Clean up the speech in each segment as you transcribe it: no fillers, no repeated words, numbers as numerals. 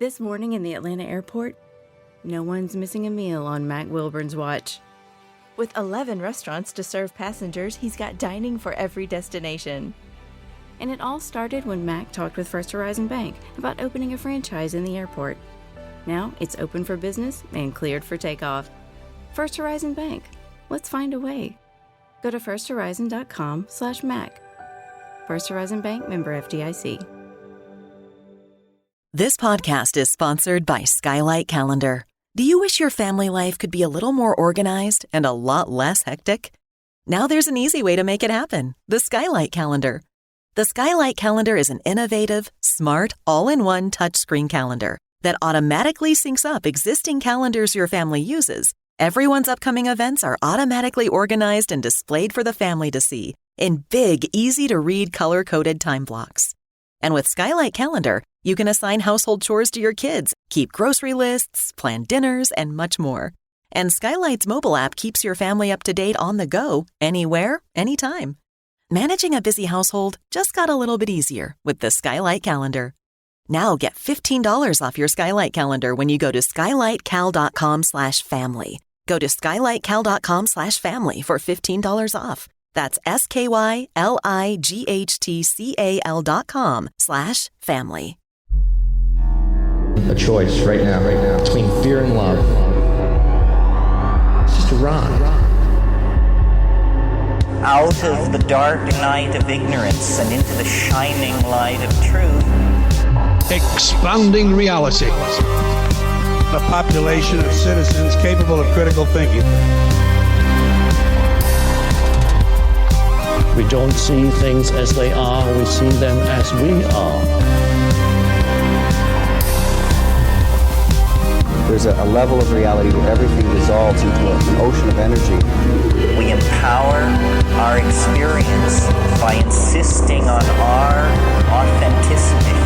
This morning in the Atlanta airport, no one's missing a meal on Mac Wilburn's watch. With 11 restaurants to serve passengers, he's got dining for every destination. And it all started when Mac talked with First Horizon Bank about opening a franchise in the airport. Now it's open for business and cleared for takeoff. First Horizon Bank. Let's find a way. Go to firsthorizon.com/Mac. First Horizon Bank, member FDIC. This podcast is sponsored by Skylight Calendar. Do you wish your family life could be a little more organized and a lot less hectic? Now there's an easy way to make it happen. The Skylight Calendar. The Skylight Calendar is an innovative, smart, all-in-one touchscreen calendar that automatically syncs up existing calendars your family uses. Everyone's upcoming events are automatically organized and displayed for the family to see in big, easy-to-read, color-coded time blocks. And with Skylight Calendar, you can assign household chores to your kids, keep grocery lists, plan dinners, and much more. And Skylight's mobile app keeps your family up to date on the go, anywhere, anytime. Managing a busy household just got a little bit easier with the Skylight Calendar. Now get $15 off your Skylight Calendar when you go to skylightcal.com/family. Go to skylightcal.com/family for $15 off. That's skylighthtcal.com/family. A choice right now, between fear and love. It's just a rock. Out of the dark night of ignorance and into the shining light of truth. Expanding reality. A population of citizens capable of critical thinking. We don't see things as they are, we see them as we are. There's a level of reality where everything dissolves into an ocean of energy. We empower our experience by insisting on our authenticity.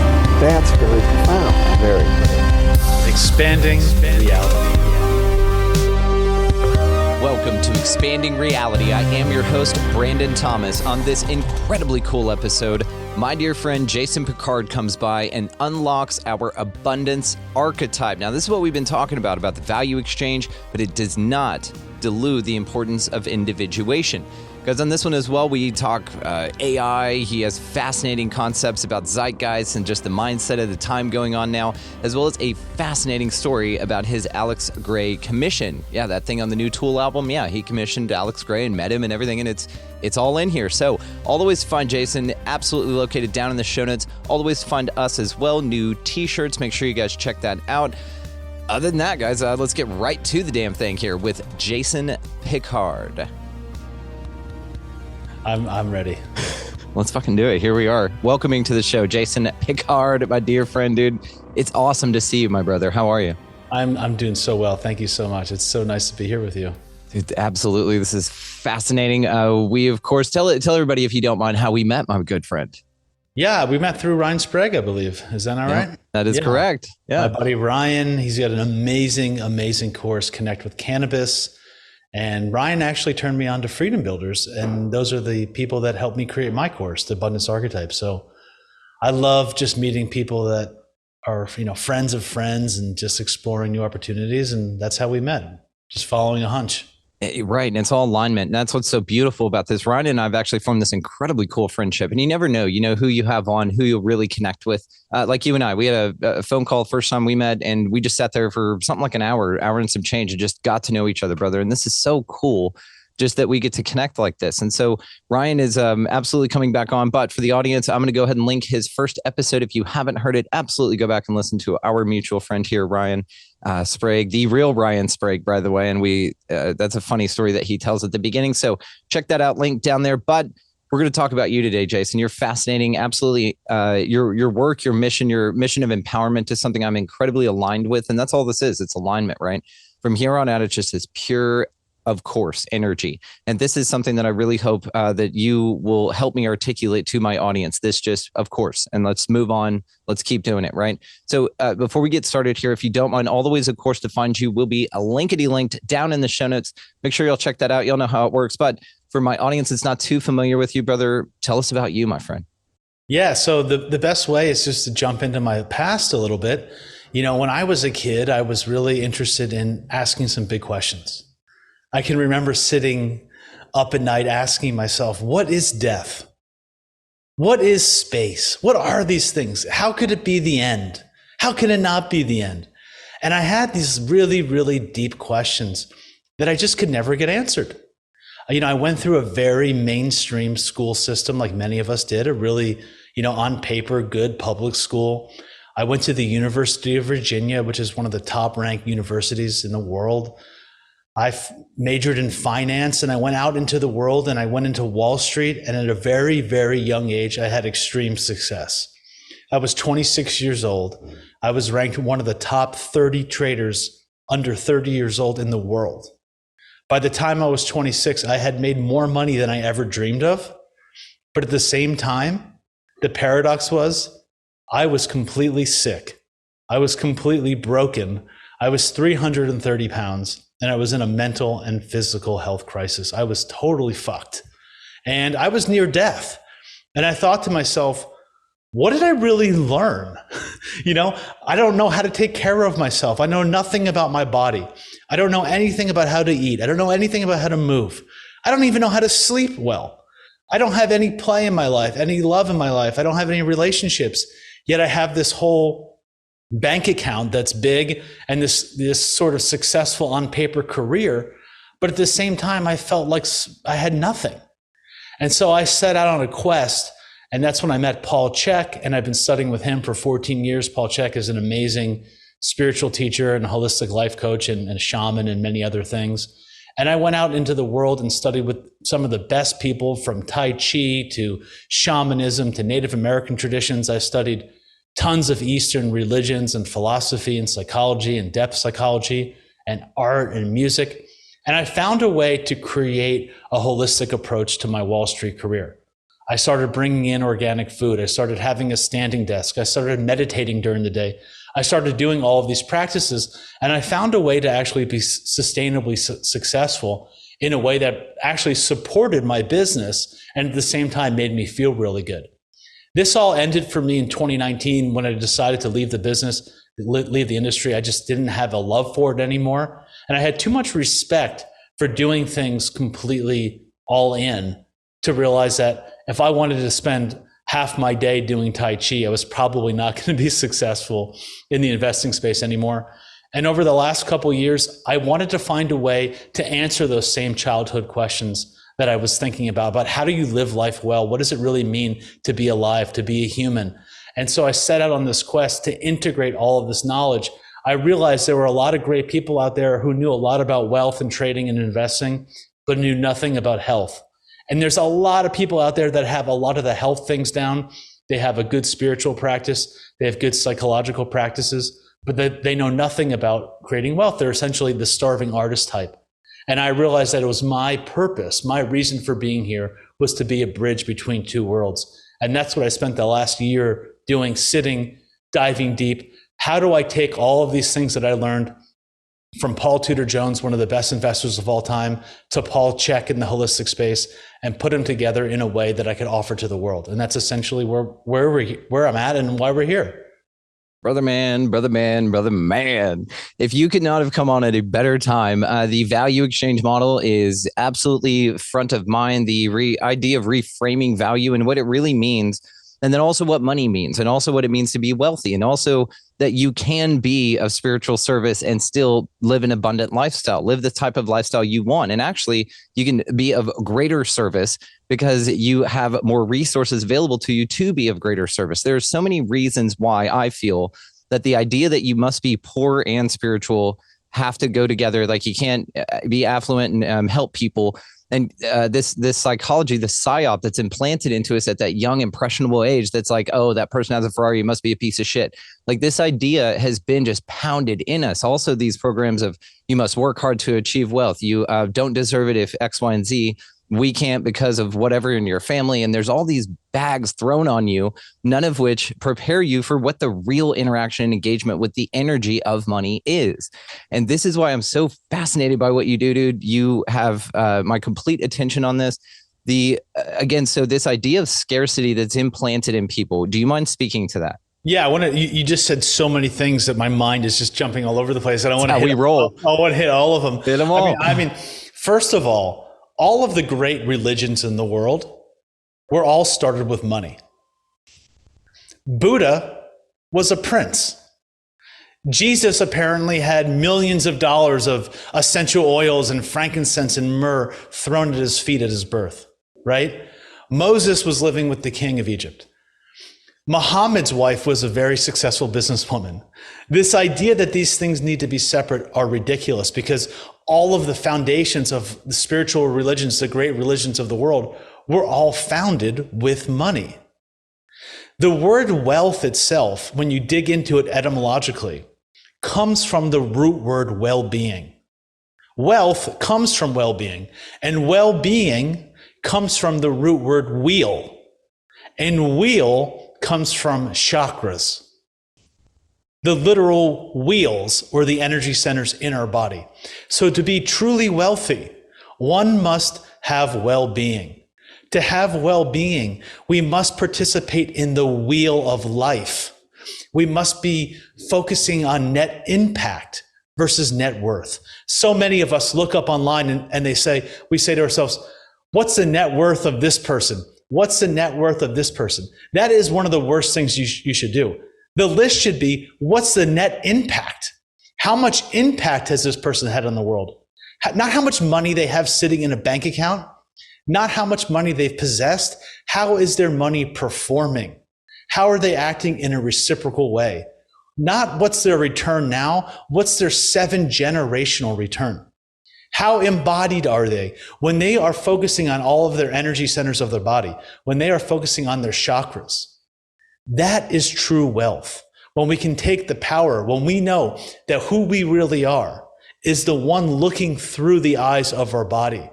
That's very profound. Very. Expanding reality. Welcome to Expanding Reality. I am your host, Brandon Thomas. On this incredibly cool episode, my dear friend Jason Pickard comes by and unlocks our abundance archetype. Now, this is what we've been talking about the value exchange, but it does not dilute the importance of individuation. Because on this one as well, we talk AI. He has fascinating concepts about zeitgeist and just the mindset of the time going on now, as well as a fascinating story about his Alex Grey commission. Yeah, that thing on the new Tool album. Yeah, he commissioned Alex Grey and met him and everything, and it's all in here. So all the ways to find Jason, absolutely located down in the show notes. All the ways to find us as well. New t-shirts. Make sure you guys check that out. Other than that, guys, let's get right to the damn thing here with Jason Pickard. I'm ready. Let's fucking do it. Here we are. Welcoming to the show, Jason Pickard, my dear friend, dude. It's awesome to see you, my brother. How are you? I'm doing so well. Thank you so much. It's so nice to be here with you. Dude, absolutely. This is fascinating. We, of course, tell everybody, if you don't mind, how we met, my good friend. Yeah, we met through Ryan Sprague, I believe. Is that all right? That is correct. Yeah. My buddy Ryan, he's got an amazing course, Connect with Cannabis. And Ryan actually turned me on to Freedom Builders. And those are the people that helped me create my course, the Abundance Archetype. So I love just meeting people that are, friends of friends and just exploring new opportunities. And that's how we met, just following a hunch. Right. And it's all alignment. And that's what's so beautiful about this. Ryan and I have actually formed this incredibly cool friendship. And you never know, who you have on, who you'll really connect with. Like you and I, we had a phone call first time we met, and we just sat there for something like an hour and some change, and just got to know each other, brother. And this is so cool, just that we get to connect like this. And so Ryan is absolutely coming back on. But for the audience, I'm going to go ahead and link his first episode. If you haven't heard it, absolutely go back and listen to our mutual friend here, Ryan Sprague, the real Ryan Sprague, by the way. And that's a funny story that he tells at the beginning. So check that out, link down there. But we're going to talk about you today, Jason. You're fascinating. Absolutely. Your work, your mission of empowerment is something I'm incredibly aligned with. And that's all this is. It's alignment, right? From here on out, it's just this pure, of course, energy. And this is something that I really hope that you will help me articulate to my audience. This just, of course, and let's move on. Let's keep doing it, right? So before we get started here, if you don't mind, all the ways, of course, to find you will be linked down in the show notes. Make sure you'll check that out. You'll know how it works. But for my audience that's not too familiar with you, brother, tell us about you, my friend. Yeah, so the best way is just to jump into my past a little bit. When I was a kid, I was really interested in asking some big questions. I can remember sitting up at night asking myself, what is death? What is space? What are these things? How could it be the end? How can it not be the end? And I had these really, really deep questions that I just could never get answered. I went through a very mainstream school system like many of us did, a really, on paper, good public school. I went to the University of Virginia, which is one of the top ranked universities in the world. I majored in finance and I went out into the world and I went into Wall Street. And at a very, very young age, I had extreme success. I was 26 years old. I was ranked one of the top 30 traders under 30 years old in the world. By the time I was 26, I had made more money than I ever dreamed of. But at the same time, the paradox was I was completely sick. I was completely broken. I was 330 pounds and I was in a mental and physical health crisis. I was totally fucked and I was near death. And I thought to myself, what did I really learn? I don't know how to take care of myself. I know nothing about my body. I don't know anything about how to eat. I don't know anything about how to move. I don't even know how to sleep well. I don't have any play in my life, any love in my life. I don't have any relationships. Yet I have this whole bank account that's big and this sort of successful on paper career. But at the same time, I felt like I had nothing. And so I set out on a quest. And that's when I met Paul Chek, and I've been studying with him for 14 years. Paul Chek is an amazing spiritual teacher and holistic life coach and a shaman and many other things. And I went out into the world and studied with some of the best people, from Tai Chi to shamanism to Native American traditions. I studied tons of Eastern religions and philosophy and psychology and depth psychology and art and music. And I found a way to create a holistic approach to my Wall Street career. I started bringing in organic food. I started having a standing desk. I started meditating during the day. I started doing all of these practices, and I found a way to actually be sustainably successful in a way that actually supported my business and at the same time made me feel really good. This all ended for me in 2019 when I decided to leave the business, leave the industry. I just didn't have a love for it anymore. And I had too much respect for doing things completely all in to realize that if I wanted to spend half my day doing Tai Chi, I was probably not going to be successful in the investing space anymore. And over the last couple of years, I wanted to find a way to answer those same childhood questions that I was thinking about how do you live life well? What does it really mean to be alive, to be a human? And so I set out on this quest to integrate all of this knowledge. I realized there were a lot of great people out there who knew a lot about wealth and trading and investing, but knew nothing about health. And there's a lot of people out there that have a lot of the health things down. They have a good spiritual practice. They have good psychological practices, but they know nothing about creating wealth. They're essentially the starving artist type. And I realized that it was my purpose, my reason for being here was to be a bridge between two worlds. And that's what I spent the last year doing, sitting, diving deep. How do I take all of these things that I learned from Paul Tudor Jones, one of the best investors of all time, to Paul Chek in the holistic space, and put them together in a way that I could offer to the world? And that's essentially where I'm at and why we're here. Brother man. If you could not have come on at a better time, the value exchange model is absolutely front of mind. The idea of reframing value and what it really means, and then also what money means, and also what it means to be wealthy, and also that you can be of spiritual service and still live an abundant lifestyle, live the type of lifestyle you want. And actually, you can be of greater service because you have more resources available to you to be of greater service. There are so many reasons why I feel that the idea that you must be poor and spiritual have to go together. Like you can't be affluent and help people. And this psychology, the psyop that's implanted into us at that young, impressionable age, that's like, oh, that person has a Ferrari, you must be a piece of shit. Like this idea has been just pounded in us. Also, these programs of you must work hard to achieve wealth. You don't deserve it if X, Y, and Z. We can't because of whatever in your family. And there's all these bags thrown on you, none of which prepare you for what the real interaction and engagement with the energy of money is. And this is why I'm so fascinated by what you do, dude. You have my complete attention on this. So this idea of scarcity that's implanted in people, do you mind speaking to that? Yeah, I want to. You just said so many things that my mind is just jumping all over the place, and I want to. We roll. I want to hit all of them. Hit them all. I mean, first of all of the great religions in the world were all started with money. Buddha was a prince. Jesus apparently had millions of dollars of essential oils and frankincense and myrrh thrown at his feet at his birth, right? Moses was living with the king of Egypt. Muhammad's wife was a very successful businesswoman. This idea that these things need to be separate are ridiculous, because all of the foundations of the spiritual religions, the great religions of the world, were all founded with money. The word wealth itself, when you dig into it etymologically, comes from the root word well-being. Wealth comes from well-being, and well-being comes from the root word wheel, and wheel comes from chakras, the literal wheels or the energy centers in our body. So to be truly wealthy, one must have well-being. To have well-being, we must participate in the wheel of life. We must be focusing on net impact versus net worth. So many of us look up online and we say to ourselves, what's the net worth of this person? What's the net worth of this person? That is one of the worst things you should do. The list should be, what's the net impact? How much impact has this person had on the world? Not how much money they have sitting in a bank account, not how much money they've possessed. How is their money performing? How are they acting in a reciprocal way? Not what's their return now, what's their 7-generational return? How embodied are they when they are focusing on all of their energy centers of their body, when they are focusing on their chakras? That is true wealth. When we can take the power, when we know that who we really are is the one looking through the eyes of our body.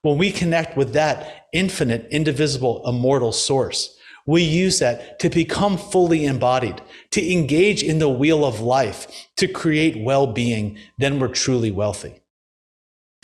When we connect with that infinite, indivisible, immortal source, we use that to become fully embodied, to engage in the wheel of life, to create well-being, then we're truly wealthy.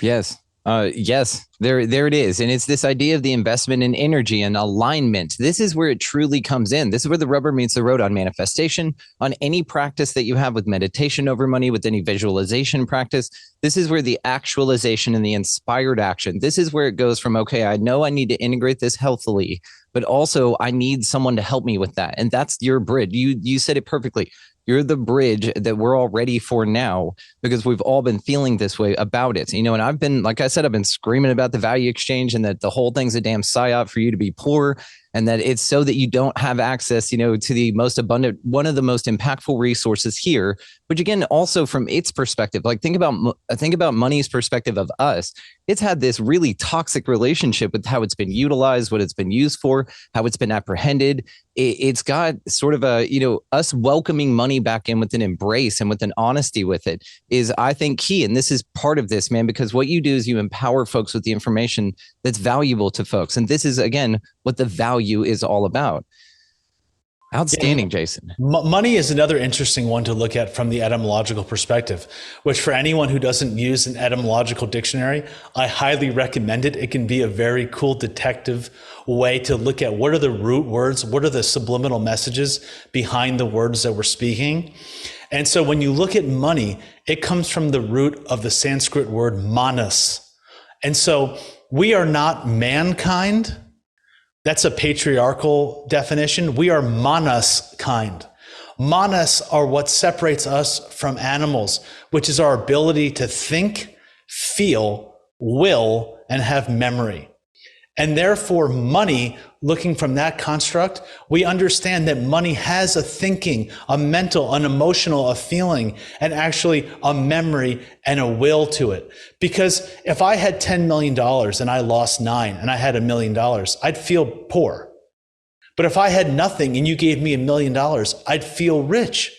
Yes. Yes, there it is. And it's this idea of the investment in energy and alignment. This is where it truly comes in. This is where the rubber meets the road on manifestation, on any practice that you have with meditation over money, with any visualization practice. This is where the actualization and the inspired action, this is where it goes from, okay, I know I need to integrate this healthily, but also I need someone to help me with that. And that's your bridge. You said it perfectly. You're the bridge that we're all ready for now, because we've all been feeling this way about it. And I've been, like I said, I've been screaming about the value exchange and that the whole thing's a damn psyop for you to be poor, and that it's so that you don't have access, to the most abundant, one of the most impactful resources here. Which again, also from its perspective, like think about money's perspective of us. It's had this really toxic relationship with how it's been utilized, what it's been used for, how it's been apprehended. It's got sort of a, us welcoming money back in with an embrace and with an honesty with it is, I think, key. And this is part of this, man, because what you do is you empower folks with the information that's valuable to folks. And this is, again, what the value is all about. Outstanding, Jason. Money is another interesting one to look at from the etymological perspective, which for anyone who doesn't use an etymological dictionary, I highly recommend it. It can be a very cool detective way to look at what are the root words, what are the subliminal messages behind the words that we're speaking. And so when you look at money, it comes from the root of the Sanskrit word manas. And so we are not mankind. That's a patriarchal definition. We are manas kind. Manas are what separates us from animals, which is our ability to think, feel, will, and have memory. And therefore, money, looking from that construct, we understand that money has a thinking, a mental, an emotional, a feeling, and actually a memory and a will to it. Because if I had $10 million and I lost 9 and I had $1 million, I'd feel poor. But if I had nothing and you gave me $1 million, I'd feel rich.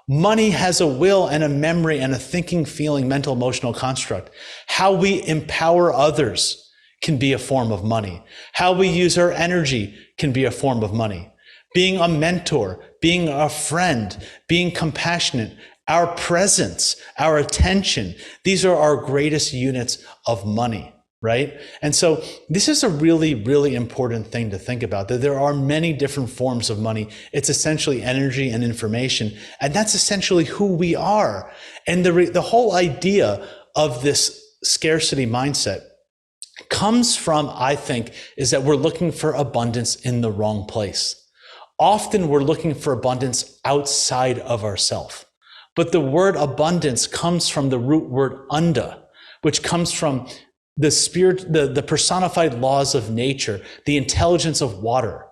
Money has a will and a memory and a thinking, feeling, mental, emotional construct. How we empower others can be a form of money. How we use our energy can be a form of money. Being a mentor, being a friend, being compassionate, our presence, our attention, these are our greatest units of money. right? And so this is a really, really important thing to think about, that there are many different forms of money. It's essentially energy and information, and that's essentially who we are. And the whole idea of this scarcity mindset comes from, I think, is that we're looking for abundance in the wrong place. Often we're looking for abundance outside of ourselves. But the word abundance comes from the root word unda, which comes from the spirit, the personified laws of nature, the intelligence of water.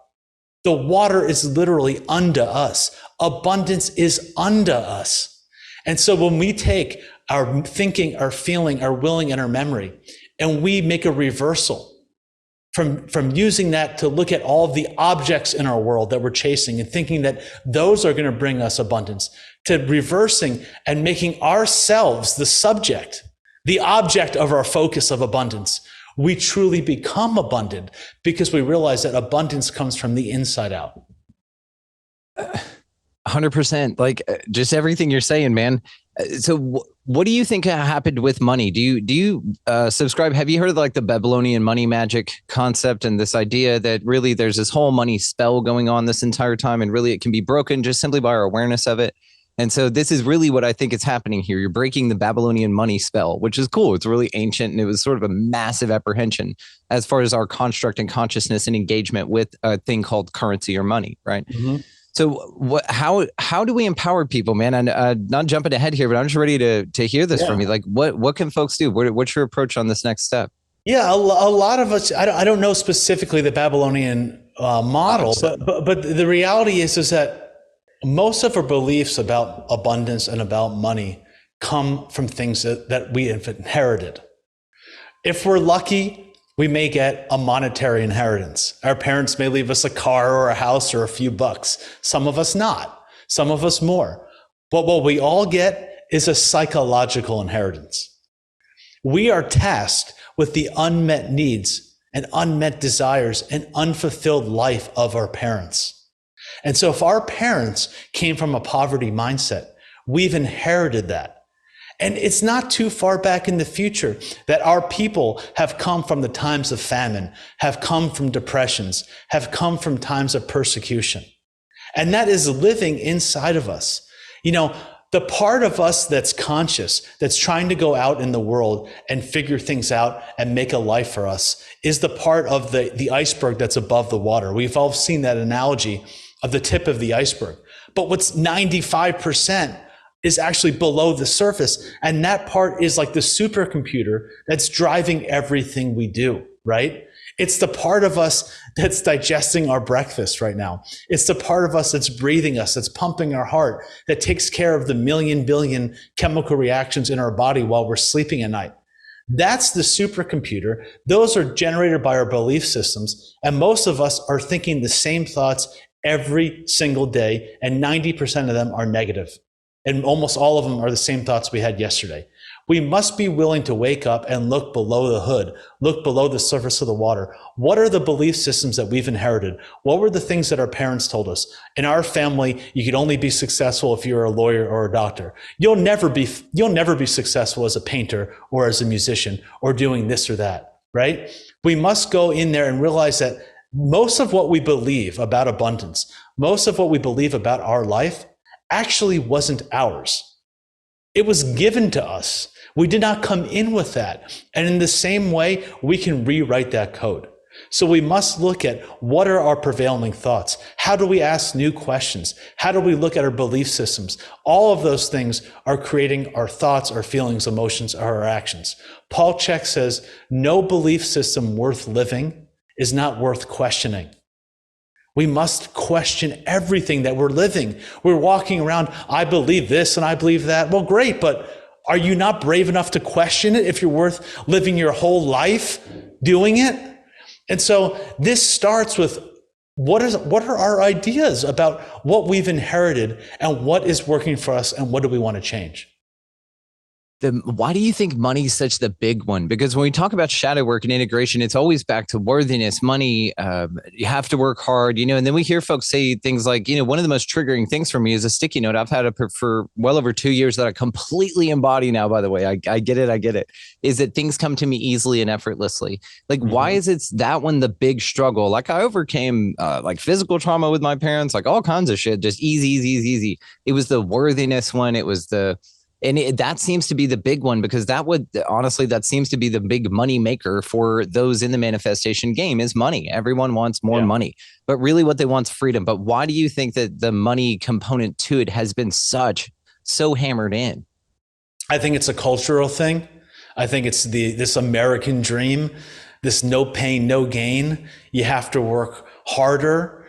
The water is literally unda us. Abundance is unda us. And so when we take our thinking, our feeling, our willing, and our memory, and we make a reversal from using that to look at all of the objects in our world that we're chasing and thinking that those are going to bring us abundance, to reversing and making ourselves the subject, the object of our focus of abundance, we truly become abundant because we realize that abundance comes from the inside out. 100%. Like just everything you're saying, man. So what do you think happened with money? Do you subscribe? Have you heard of like the Babylonian money magic concept and this idea that really there's this whole money spell going on this entire time, and really it can be broken just simply by our awareness of it? And so this is really what I think is happening here. You're breaking the Babylonian money spell, which is cool. It's really ancient, and it was sort of a massive apprehension as far as our construct and consciousness and engagement with a thing called currency or money, right? Mm-hmm. So how do we empower people, man? And not jumping ahead here, but I'm just ready to hear this from you. Like what can folks do? What's your approach on this next step? Yeah, a lot of us, I don't know specifically the Babylonian model, but the reality is that most of our beliefs about abundance and about money come from things that we have inherited. If we're lucky, we may get a monetary inheritance. Our parents may leave us a car or a house or a few bucks. Some of us not, some of us more. But what we all get is a psychological inheritance. We are tasked with the unmet needs and unmet desires and unfulfilled life of our parents. And so if our parents came from a poverty mindset, we've inherited that. And it's not too far back in the future that our people have come from the times of famine, have come from depressions, have come from times of persecution. And that is living inside of us. You know, the part of us that's conscious, that's trying to go out in the world and figure things out and make a life for us, is the part of the iceberg that's above the water. We've all seen that analogy of the tip of the iceberg. But what's 95% is actually below the surface. And that part is like the supercomputer that's driving everything we do, right? It's the part of us that's digesting our breakfast right now. It's the part of us that's breathing us, that's pumping our heart, that takes care of the million billion chemical reactions in our body while we're sleeping at night. That's the supercomputer. Those are generated by our belief systems. And most of us are thinking the same thoughts every single day, and 90% of them are negative. And almost all of them are the same thoughts we had yesterday. We must be willing to wake up and look below the hood, look below the surface of the water. What are the belief systems that we've inherited? What were the things that our parents told us? In our family, you could only be successful if you're a lawyer or a doctor. You'll never be successful as a painter or as a musician or doing this or that, right? We must go in there and realize that most of what we believe about abundance, most of what we believe about our life actually wasn't ours. It was given to us. We did not come in with that. And in the same way, we can rewrite that code. So we must look at what are our prevailing thoughts? How do we ask new questions? How do we look at our belief systems? All of those things are creating our thoughts, our feelings, emotions, or our actions. Paul Chek says, no belief system worth living is not worth questioning. We must question everything that we're living. We're walking around, I believe this and I believe that. Well, great, but are you not brave enough to question it if you're worth living your whole life doing it? And so this starts with what are our ideas about what we've inherited and what is working for us and what do we want to change? why do you think money is such the big one? Because when we talk about shadow work and integration, it's always back to worthiness, money. You have to work hard, and then we hear folks say things like, one of the most triggering things for me is a sticky note. I've had it for well over 2 years that I completely embody now, by the way. I get it. Is that things come to me easily and effortlessly. Like, why is it that one the big struggle? Like, I overcame like physical trauma with my parents, like all kinds of shit, just easy. It was the worthiness one. It was that seems to be the big one, because that seems to be the big money maker for those in the manifestation game is money. Everyone wants more money, but really what they want is freedom. But why do you think that the money component to it has been so hammered in? I think it's a cultural thing. I think it's this American dream, this no pain, no gain. You have to work harder.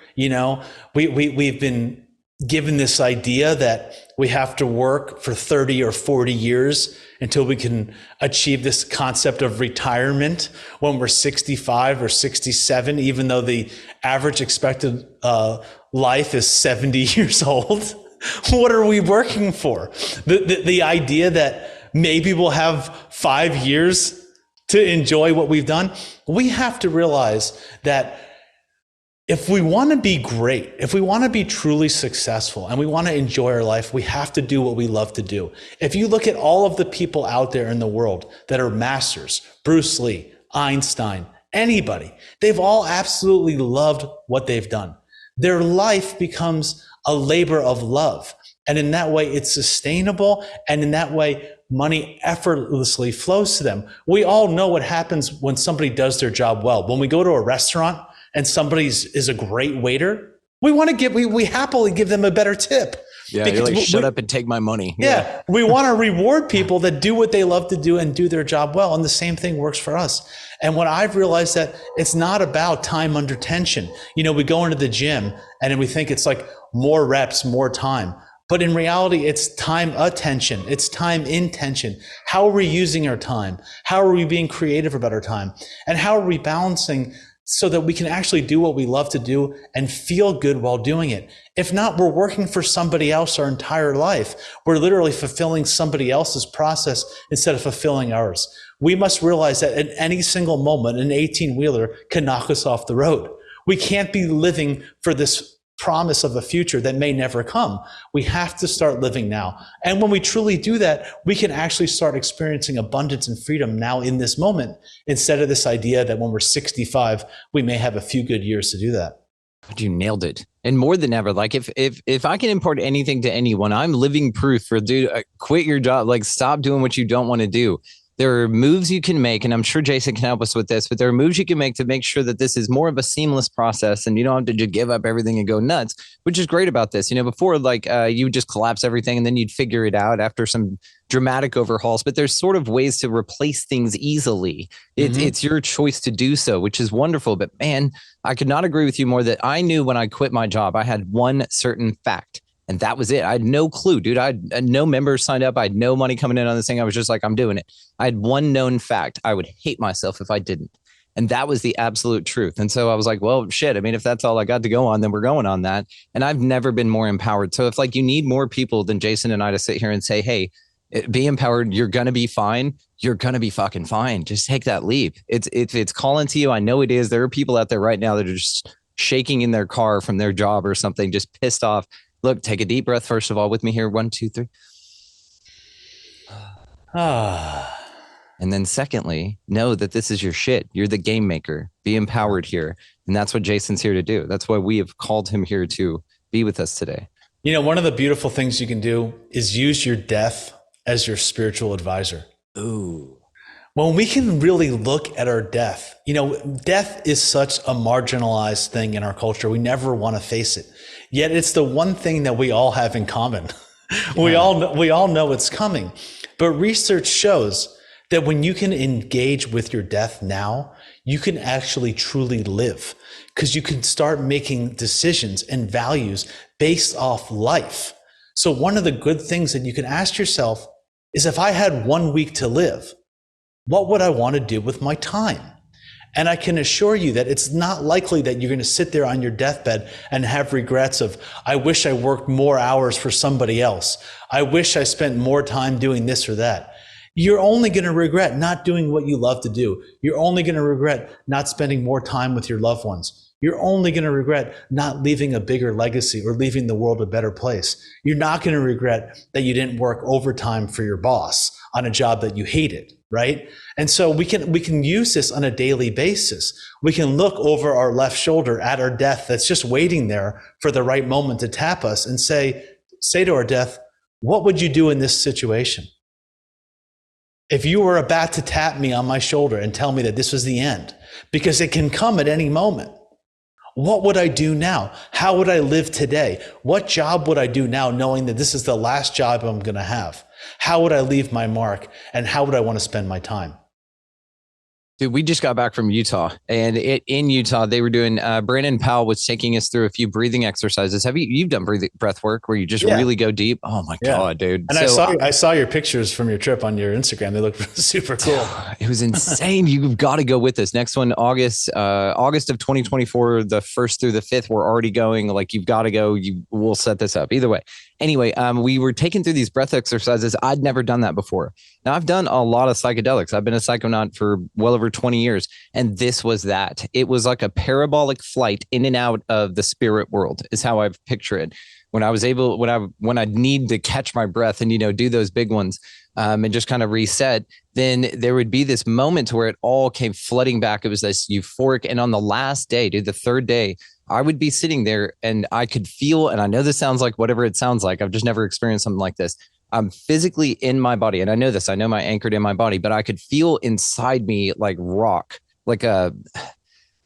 We've been given this idea that we have to work for 30 or 40 years until we can achieve this concept of retirement when we're 65 or 67, even though the average expected life is 70 years old. What are we working for? The idea that maybe we'll have 5 years to enjoy what we've done. We have to realize that if we want to be great, if we want to be truly successful and we want to enjoy our life, we have to do what we love to do. If you look at all of the people out there in the world that are masters, Bruce Lee, Einstein, anybody, they've all absolutely loved what they've done. Their life becomes a labor of love. And in that way, it's sustainable. And in that way, money effortlessly flows to them. We all know what happens when somebody does their job well. When we go to a restaurant and somebody is a great waiter, we happily give them a better tip. Yeah, you're like, shut up and take my money. Yeah, we want to reward people that do what they love to do and do their job well. And the same thing works for us. And what I've realized that it's not about time under tension. We go into the gym and we think it's like more reps, more time. But in reality, it's time attention. It's time intention. How are we using our time? How are we being creative about our time? And how are we balancing so that we can actually do what we love to do and feel good while doing it? If not, we're working for somebody else our entire life. We're literally fulfilling somebody else's process instead of fulfilling ours. We must realize that at any single moment, an 18-wheeler can knock us off the road. We can't be living for this promise of a future that may never come. We have to start living now. And when we truly do that, we can actually start experiencing abundance and freedom now in this moment, instead of this idea that when we're 65, we may have a few good years to do that. You nailed it. And more than ever, like if I can impart anything to anyone, I'm living proof for quit your job, like stop doing what you don't want to do. There are moves you can make, and I'm sure Jason can help us with this, but there are moves you can make to make sure that this is more of a seamless process and you don't have to just give up everything and go nuts, which is great about this. Before, you would just collapse everything and then you'd figure it out after some dramatic overhauls, but there's sort of ways to replace things easily. It's your choice to do so, which is wonderful. But man, I could not agree with you more that I knew when I quit my job, I had one certain fact. And that was it. I had no clue, dude. I had no members signed up. I had no money coming in on this thing. I was just like, I'm doing it. I had one known fact. I would hate myself if I didn't. And that was the absolute truth. And so I was like, well, shit. I mean, if that's all I got to go on, then we're going on that. And I've never been more empowered. So if you need more people than Jason and I to sit here and say, hey, be empowered, you're going to be fine. You're going to be fucking fine. Just take that leap. It's calling to you. I know it is. There are people out there right now that are just shaking in their car from their job or something, just pissed off. Look, take a deep breath, first of all, with me here. 1, 2, 3. And then secondly, know that this is your shit. You're the game maker. Be empowered here. And that's what Jason's here to do. That's why we have called him here to be with us today. One of the beautiful things you can do is use your death as your spiritual advisor. Ooh. When we can really look at our death, death is such a marginalized thing in our culture. We never want to face it. Yet it's the one thing that we all have in common. We all know it's coming. But research shows that when you can engage with your death now, you can actually truly live, because you can start making decisions and values based off life. So one of the good things that you can ask yourself is, if I had 1 week to live, what would I want to do with my time? And I can assure you that it's not likely that you're going to sit there on your deathbed and have regrets of, I wish I worked more hours for somebody else. I wish I spent more time doing this or that. You're only going to regret not doing what you love to do. You're only going to regret not spending more time with your loved ones. You're only going to regret not leaving a bigger legacy or leaving the world a better place. You're not going to regret that you didn't work overtime for your boss on a job that you hated, right? And so we can use this on a daily basis. We can look over our left shoulder at our death that's just waiting there for the right moment to tap us and say to our death, what would you do in this situation? If you were about to tap me on my shoulder and tell me that this was the end, because it can come at any moment, what would I do now? How would I live today? What job would I do now knowing that this is the last job I'm going to have? How would I leave my mark? And how would I want to spend my time? Dude, we just got back from Utah, and in Utah, they were doing, Brandon Powell was taking us through a few breathing exercises. You've done breath work where you just really go deep? Oh my God, dude. And so, I saw your pictures from your trip on your Instagram. They look super cool. It was insane. You've got to go with us. Next one, August of 2024, the 1st through the 5th, we're already going. Like, you've got to go. We'll set this up either way. Anyway, we were taking through these breath exercises. I'd never done that before. Now, I've done a lot of psychedelics. I've been a psychonaut for well over 20 years. And this was that. It was like a parabolic flight in and out of the spirit world is how I picture it. When I need to catch my breath and, do those big ones and just kind of reset, then there would be this moment where it all came flooding back. It was this euphoric. And on the last day, dude, the third day, I would be sitting there and I could feel, and I know this sounds like whatever it sounds like. I've just never experienced something like this. I'm physically in my body. And I know this, I know my anchored in my body, but I could feel inside me like rock, like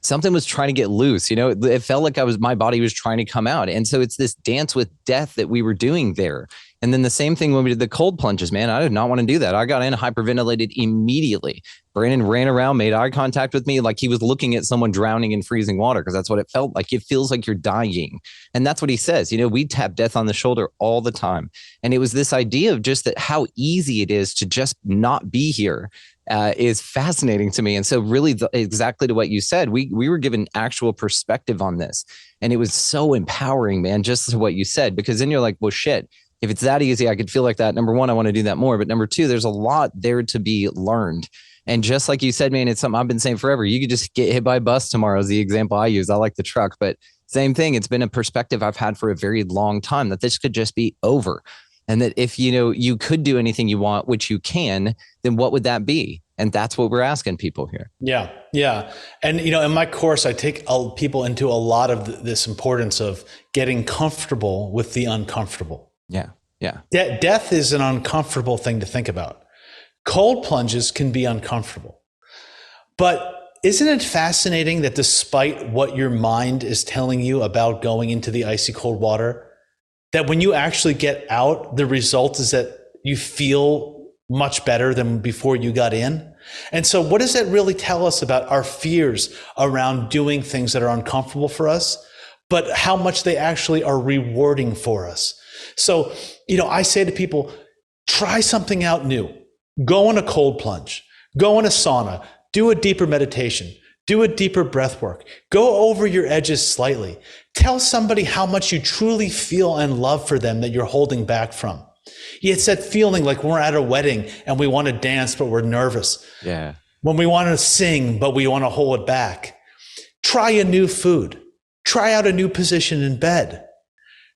something was trying to get loose. It felt like my body was trying to come out. And so it's this dance with death that we were doing there. And then the same thing when we did the cold plunges, man, I did not want to do that. I got in, hyperventilated immediately. Brandon ran around, made eye contact with me like he was looking at someone drowning in freezing water, because that's what it felt like. It feels like you're dying. And that's what he says. We tap death on the shoulder all the time. And it was this idea of just that how easy it is to just not be here is fascinating to me. And so really exactly to what you said, we were given actual perspective on this. And it was so empowering, man, just to what you said, because then you're like, well, shit. If it's that easy, I could feel like that. Number one, I want to do that more. But number two, there's a lot there to be learned. And just like you said, man, it's something I've been saying forever. You could just get hit by a bus tomorrow is the example I use. I like the truck, but same thing. It's been a perspective I've had for a very long time that this could just be over. And that if, you could do anything you want, which you can, then what would that be? And that's what we're asking people here. Yeah. Yeah. And, in my course, I take people into a lot of this importance of getting comfortable with the uncomfortable. Yeah. Yeah. Death is an uncomfortable thing to think about. Cold plunges can be uncomfortable. But isn't it fascinating that despite what your mind is telling you about going into the icy cold water, that when you actually get out, the result is that you feel much better than before you got in? And so what does that really tell us about our fears around doing things that are uncomfortable for us, but how much they actually are rewarding for us? So, I say to people, try something out new. Go in a cold plunge, go in a sauna, do a deeper meditation, do a deeper breath work, go over your edges slightly. Tell somebody how much you truly feel and love for them that you're holding back from. It's that feeling like we're at a wedding and we want to dance, but we're nervous. Yeah. When we want to sing, but we want to hold it back. Try a new food. Try out a new position in bed.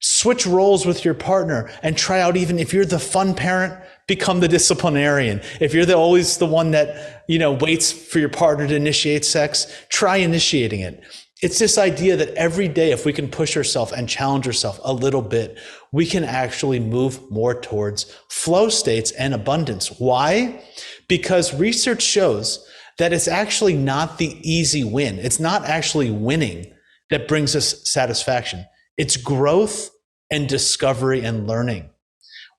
Switch roles with your partner and try out, even if you're the fun parent, become the disciplinarian. If you're always the one that, waits for your partner to initiate sex, try initiating it. It's this idea that every day, if we can push ourselves and challenge ourselves a little bit, we can actually move more towards flow states and abundance. Why? Because research shows that it's actually not the easy win. It's not actually winning that brings us satisfaction. It's growth and discovery and learning.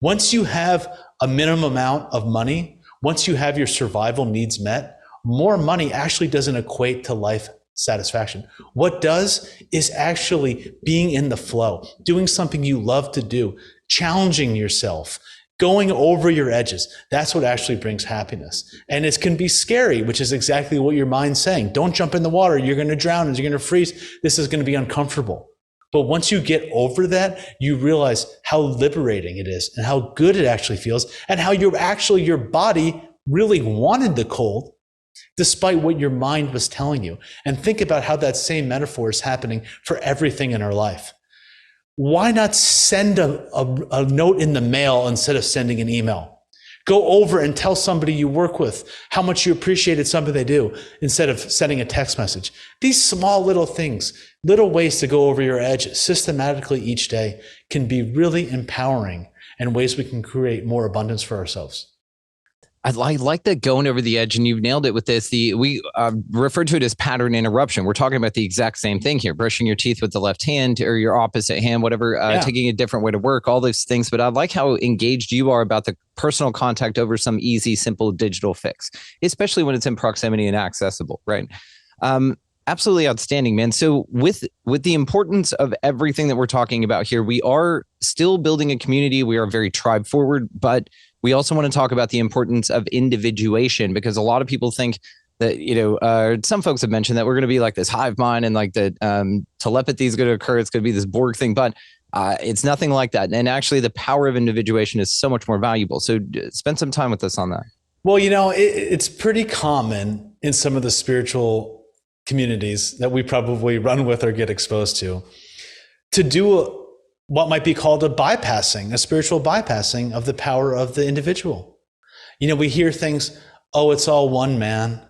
Once you have a minimum amount of money, once you have your survival needs met, more money actually doesn't equate to life satisfaction. What does is actually being in the flow, doing something you love to do, challenging yourself, going over your edges. That's what actually brings happiness. And it can be scary, which is exactly what your mind's saying. Don't jump in the water. You're going to drown and you're going to freeze. This is going to be uncomfortable. But once you get over that, you realize how liberating it is and how good it actually feels and how your body really wanted the cold despite what your mind was telling you. And think about how that same metaphor is happening for everything in our life. Why not send a note in the mail instead of sending an email? Go over and tell somebody you work with how much you appreciated something they do instead of sending a text message. These small little things, little ways to go over your edge systematically each day can be really empowering and ways we can create more abundance for ourselves. I like that going over the edge, and you've nailed it with this. We refer to it as pattern interruption. We're talking about the exact same thing here: brushing your teeth with the left hand or your opposite hand, whatever, taking a different way to work, all those things. But I like how engaged you are about the personal contact over some easy, simple digital fix, especially when it's in proximity and accessible, right? Absolutely outstanding, man. So with the importance of everything that we're talking about here, we are still building a community. We are very tribe forward, but we also want to talk about the importance of individuation, because a lot of people think that, some folks have mentioned that we're going to be like this hive mind and like that telepathy is going to occur. It's going to be this Borg thing, but it's nothing like that. And actually the power of individuation is so much more valuable. So spend some time with us on that. Well, it's pretty common in some of the spiritual communities that we probably run with or get exposed to do what might be called a spiritual bypassing of the power of the individual. We hear things, oh, it's all one, man.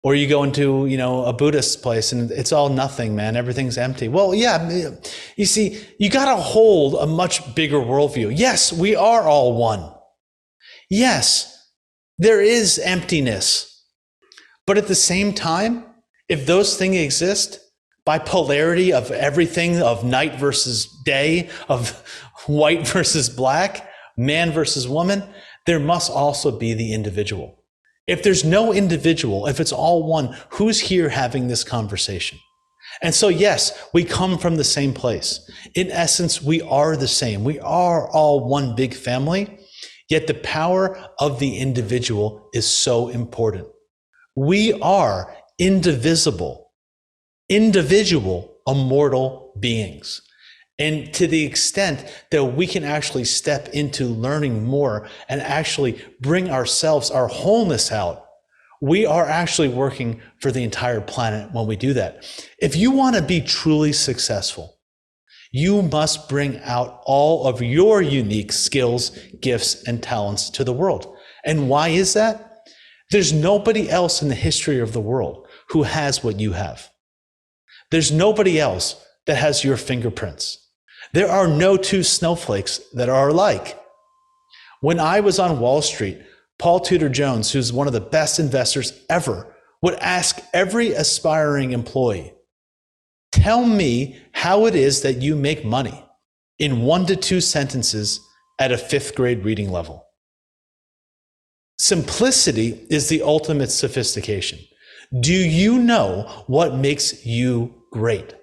Or you go into, a Buddhist place and it's all nothing, man. Everything's empty. Well, yeah, you see, you got to hold a much bigger worldview. Yes, we are all one. Yes, there is emptiness. But at the same time, if those things exist, bipolarity of everything, of night versus day, of white versus black, man versus woman, there must also be the individual. If there's no individual, if it's all one, who's here having this conversation? And so, yes, we come from the same place. In essence, we are the same. We are all one big family, yet the power of the individual is so important. We are individual, immortal beings. And to the extent that we can actually step into learning more and actually bring ourselves, our wholeness out, we are actually working for the entire planet when we do that. If you want to be truly successful, you must bring out all of your unique skills, gifts, and talents to the world. And why is that? There's nobody else in the history of the world who has what you have. There's nobody else that has your fingerprints. There are no two snowflakes that are alike. When I was on Wall Street, Paul Tudor Jones, who's one of the best investors ever, would ask every aspiring employee, tell me how it is that you make money in 1 to 2 sentences at a 5th grade reading level. Simplicity is the ultimate sophistication. Do you know what makes you great?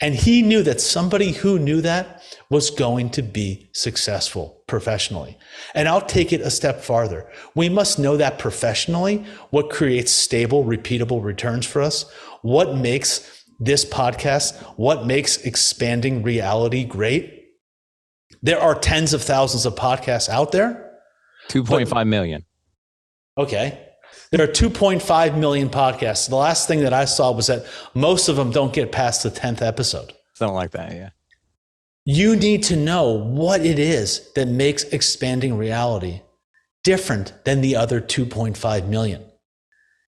And he knew that somebody who knew that was going to be successful professionally. And I'll take it a step farther. We must know that professionally, what creates stable, repeatable returns for us, what makes this podcast, what makes expanding reality great. There are tens of thousands of podcasts out there. 2.5 million. Okay. There are 2.5 million podcasts. The last thing that I saw was that most of them don't get past the 10th episode. Something like that, yeah. You need to know what it is that makes expanding reality different than the other 2.5 million.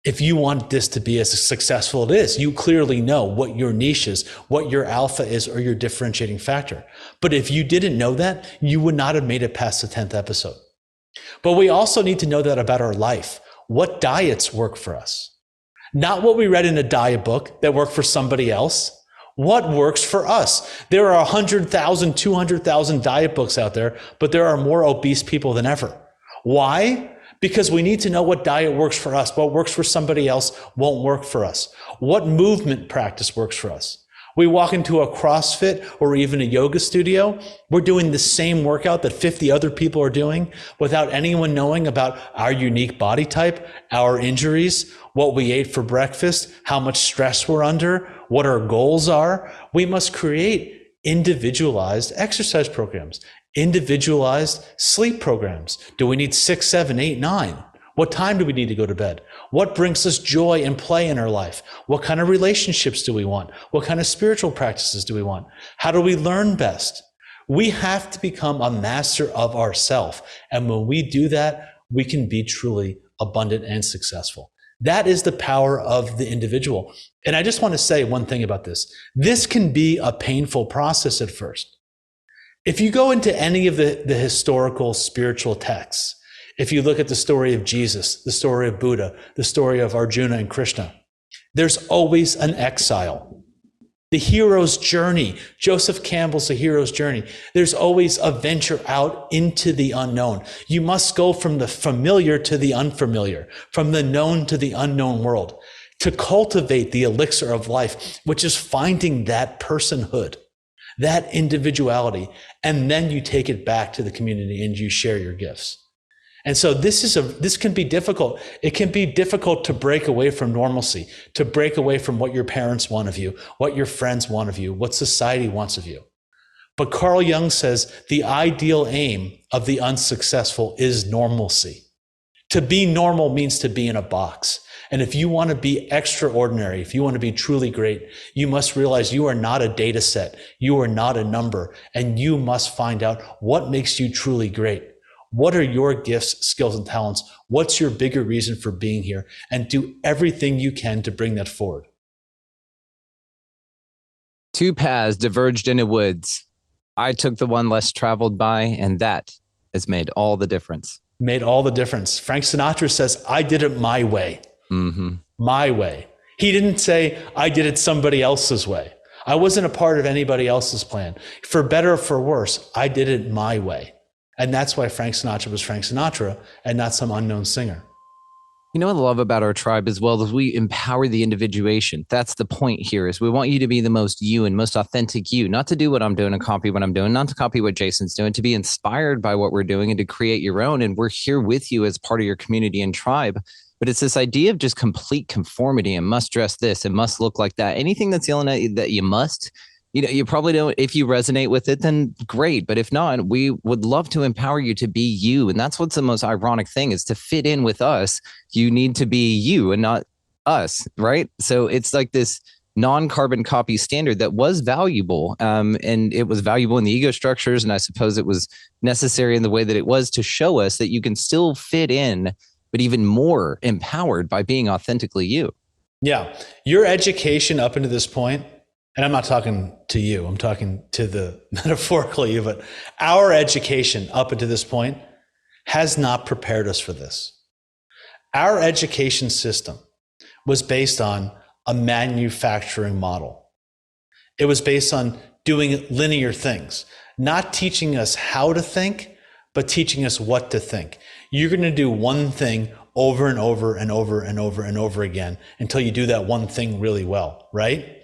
If you want this to be as successful as it is, you clearly know what your niche is, what your alpha is, or your differentiating factor. But if you didn't know that, you would not have made it past the 10th episode. But we also need to know that about our life. What diets work for us? Not what we read in a diet book that work for somebody else. What works for us? There are 100,000, 200,000 diet books out there, but there are more obese people than ever. Why? Because we need to know what diet works for us. What works for somebody else won't work for us. What movement practice works for us? We walk into a CrossFit or even a yoga studio, we're doing the same workout that 50 other people are doing without anyone knowing about our unique body type, our injuries, what we ate for breakfast, how much stress we're under, what our goals are. We must create individualized exercise programs, individualized sleep programs. Do we need 6, 7, 8, 9? What time do we need to go to bed? What brings us joy and play in our life? What kind of relationships do we want? What kind of spiritual practices do we want? How do we learn best? We have to become a master of ourself. And when we do that, we can be truly abundant and successful. That is the power of the individual. And I just want to say one thing about this. This can be a painful process at first. If you go into any of the historical spiritual texts, if you look at the story of Jesus, the story of Buddha, the story of Arjuna and Krishna, there's always an exile. The hero's journey, Joseph Campbell's The Hero's Journey, there's always a venture out into the unknown. You must go from the familiar to the unfamiliar, from the known to the unknown world, to cultivate the elixir of life, which is finding that personhood, that individuality, and then you take it back to the community and you share your gifts. And so this can be difficult. It can be difficult to break away from normalcy, to break away from what your parents want of you, what your friends want of you, what society wants of you. But Carl Jung says the ideal aim of the unsuccessful is normalcy. To be normal means to be in a box. And if you want to be extraordinary, if you want to be truly great, you must realize you are not a data set. You are not a number. And you must find out what makes you truly great. What are your gifts, skills, and talents? What's your bigger reason for being here? And do everything you can to bring that forward. Two paths diverged in the woods. I took the one less traveled by, and that has made all the difference. Made all the difference. Frank Sinatra says, I did it my way. Mm-hmm. My way. He didn't say, I did it somebody else's way. I wasn't a part of anybody else's plan. For better or for worse, I did it my way. And that's why Frank Sinatra was Frank Sinatra and not some unknown singer. You know what I love about our tribe as well is we empower the individuation. That's the point here is we want you to be the most you and most authentic you, not to do what I'm doing and copy what I'm doing, not to copy what Jason's doing, to be inspired by what we're doing and to create your own. And we're here with you as part of your community and tribe. But it's this idea of just complete conformity and must dress this and must look like that. Anything that's yelling at you that you must, you probably don't. If you resonate with it, then great. But if not, we would love to empower you to be you. And that's what's the most ironic thing is to fit in with us. You need to be you and not us, right? So it's like this non-carbon copy standard that was valuable. And it was valuable in the ego structures. And I suppose it was necessary in the way that it was to show us that you can still fit in, but even more empowered by being authentically you. Yeah. Your education up until this point, and I'm not talking to you, I'm talking to the metaphorical you, but our education up until this point has not prepared us for this. Our education system was based on a manufacturing model. It was based on doing linear things, not teaching us how to think, but teaching us what to think. You're going to do one thing over and over and over and over and over again until you do that one thing really well, right?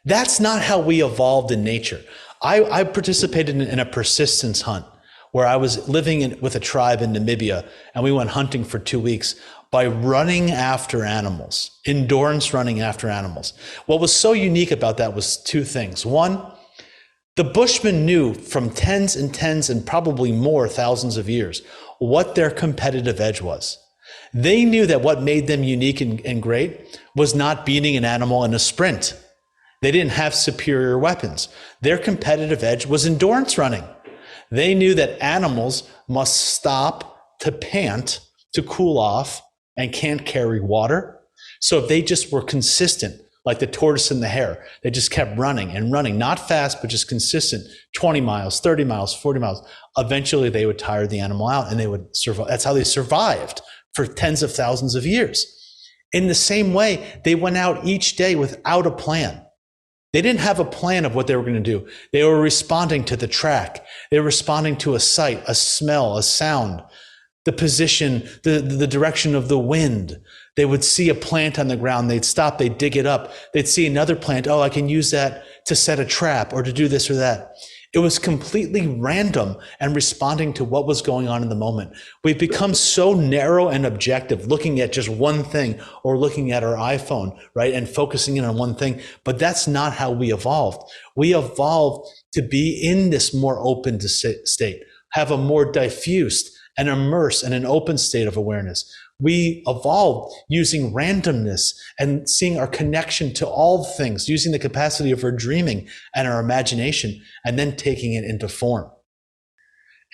That's not how we evolved in nature. I participated in a persistence hunt where I was living with a tribe in Namibia, and we went hunting for 2 weeks by running after animals, endurance running after animals. What was so unique about that was two things. One, the Bushmen knew from tens and tens and probably more thousands of years what their competitive edge was. They knew that what made them unique and great was not beating an animal in a sprint. They didn't have superior weapons. Their competitive edge was endurance running. They knew that animals must stop to pant, to cool off, and can't carry water. So if they just were consistent, like the tortoise and the hare, they just kept running and running, not fast, but just consistent, 20 miles, 30 miles, 40 miles. Eventually they would tire the animal out and they would survive. That's how they survived for tens of thousands of years. In the same way, they went out each day without a plan. They didn't have a plan of what they were going to do. They were responding to the track. They were responding to a sight, a smell, a sound, the position, the direction of the wind. They would see a plant on the ground. They'd stop. They'd dig it up. They'd see another plant. Oh, I can use that to set a trap or to do this or that. It was completely random and responding to what was going on in the moment. We've become so narrow and objective, looking at just one thing or looking at our iPhone, right? And focusing in on one thing. But that's not how we evolved. We evolved to be in this more open state, have a more diffused and immersed and an open state of awareness. We evolved using randomness and seeing our connection to all things, using the capacity of our dreaming and our imagination, and then taking it into form.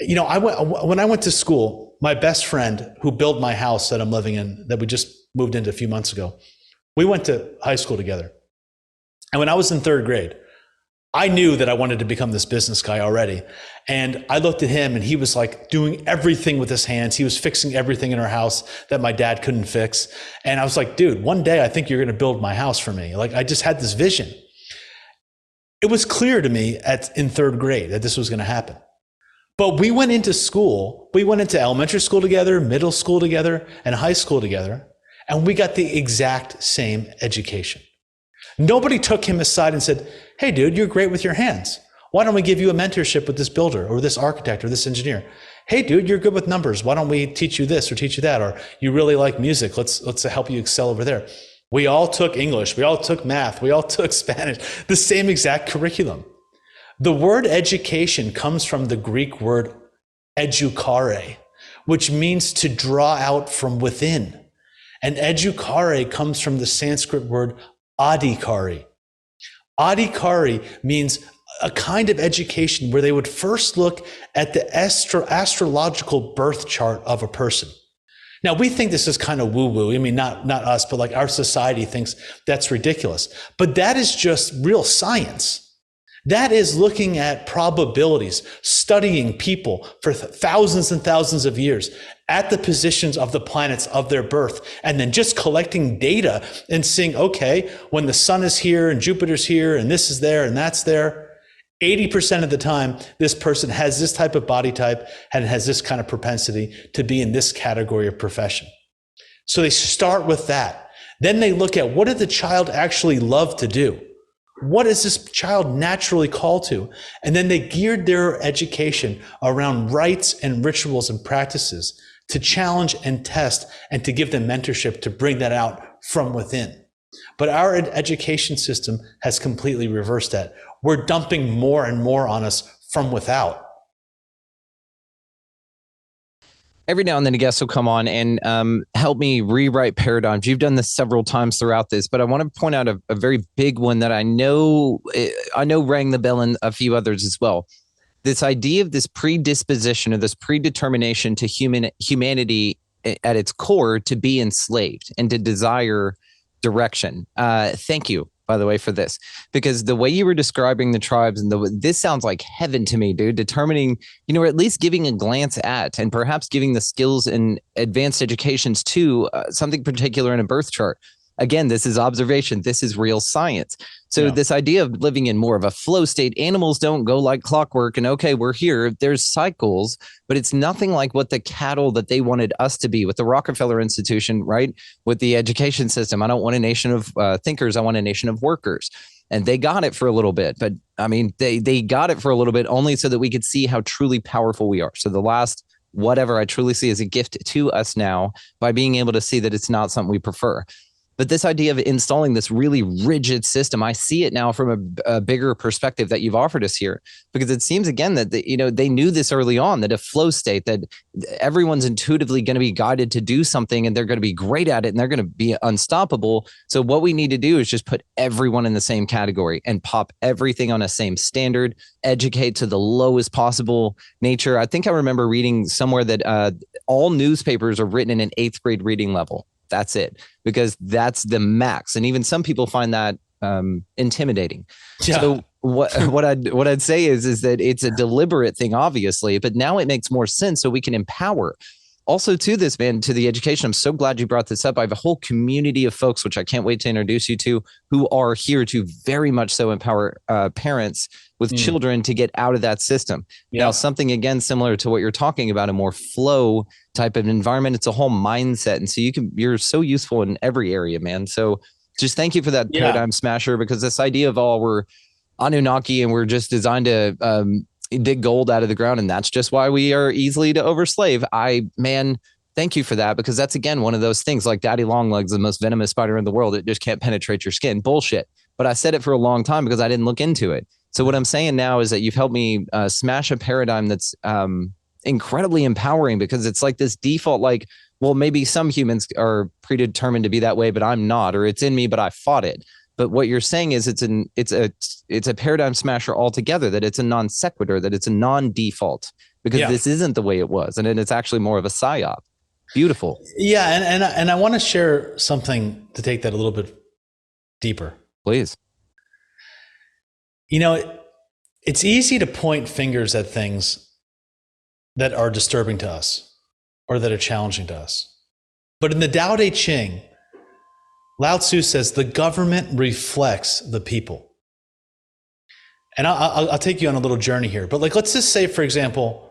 You know, when I went to school, my best friend who built my house that I'm living in, that we just moved into a few months ago, we went to high school together. And when I was in third grade, I knew that I wanted to become this business guy already. And I looked at him and he was like doing everything with his hands. He was fixing everything in our house that my dad couldn't fix. And I was like, dude, one day I think you're going to build my house for me. Like, I just had this vision. It was clear to me in third grade that this was going to happen. But we went into school. We went into elementary school together, middle school together, and high school together. And we got the exact same education. Nobody took him aside and said, hey, dude, you're great with your hands. Why don't we give you a mentorship with this builder or this architect or this engineer? Hey, dude, you're good with numbers. Why don't we teach you this or teach you that? Or you really like music. Let's help you excel over there. We all took English. We all took math. We all took Spanish, the same exact curriculum. The word education comes from the Greek word educare, which means to draw out from within. And educare comes from the Sanskrit word adhikari. Adhikari means a kind of education where they would first look at the astrological birth chart of a person. Now, we think this is kind of woo-woo. I mean, not us, but like our society thinks that's ridiculous. But that is just real science. That is looking at probabilities, studying people for thousands and thousands of years at the positions of the planets of their birth, and then just collecting data and seeing, okay, when the sun is here and Jupiter's here and this is there and that's there, 80% of the time, this person has this type of body type and has this kind of propensity to be in this category of profession. So they start with that. Then they look at, what did the child actually love to do? What is this child naturally called to? And then they geared their education around rites and rituals and practices to challenge and test and to give them mentorship to bring that out from within. But our education system has completely reversed that. We're dumping more and more on us from without. Every now and then a guest will come on and help me rewrite paradigms. You've done this several times throughout this, but I want to point out a very big one that I know rang the bell in a few others as well. This idea of this predisposition or this predetermination to humanity at its core to be enslaved and to desire direction. Thank you, by the way, for this, because the way you were describing the tribes and this sounds like heaven to me, dude. Determining, or at least giving a glance at and perhaps giving the skills and advanced educations to something particular in a birth chart. Again, this is observation. This is real science. So This idea of living in more of a flow state, animals don't go like clockwork and okay, we're here. There's cycles, but it's nothing like what the cattle that they wanted us to be with the Rockefeller Institution, right? With the education system. I don't want a nation of thinkers. I want a nation of workers. And they got it for a little bit. But I mean, they got it for a little bit only so that we could see how truly powerful we are. So the last whatever I truly see as a gift to us now by being able to see that it's not something we prefer. But this idea of installing this really rigid system, I see it now from a bigger perspective that you've offered us here, because it seems again that they knew this early on, that a flow state, that everyone's intuitively going to be guided to do something and they're going to be great at it and they're going to be unstoppable. So what we need to do is just put everyone in the same category and pop everything on a same standard, educate to the lowest possible nature. I think I remember reading somewhere that all newspapers are written in an 8th grade reading level. That's it, because that's the max. And even some people find that intimidating. Yeah. So what I'd say is that it's a deliberate thing, obviously, but now it makes more sense so we can empower. Also to this, man, to the education, I'm so glad you brought this up. I have a whole community of folks, which I can't wait to introduce you to, who are here to very much so empower parents with children to get out of that system. Yeah. Now, something again similar to what you're talking about, a more flow type of environment. It's a whole mindset, and so you're so useful in every area, man. So just thank you for that paradigm smasher, because this idea of Anunnaki and we're just designed to dig gold out of the ground. And that's just why we are easily to overslave. Thank you for that, because that's, again, one of those things like daddy long legs, the most venomous spider in the world. It just can't penetrate your skin. Bullshit. But I said it for a long time because I didn't look into it. So what I'm saying now is that you've helped me smash a paradigm that's incredibly empowering, because it's like this default, like, well, maybe some humans are predetermined to be that way, but I'm not, or it's in me, but I fought it. But what you're saying is it's a paradigm smasher altogether, that it's a non sequitur, that it's a non-default, because this isn't the way it was. And it's actually more of a psyop. Beautiful. Yeah. And I want to share something to take that a little bit deeper. Please. You know, it's easy to point fingers at things that are disturbing to us or that are challenging to us. But in the Tao Te Ching, Lao Tzu says the government reflects the people. And I'll take you on a little journey here. But like, let's just say, for example,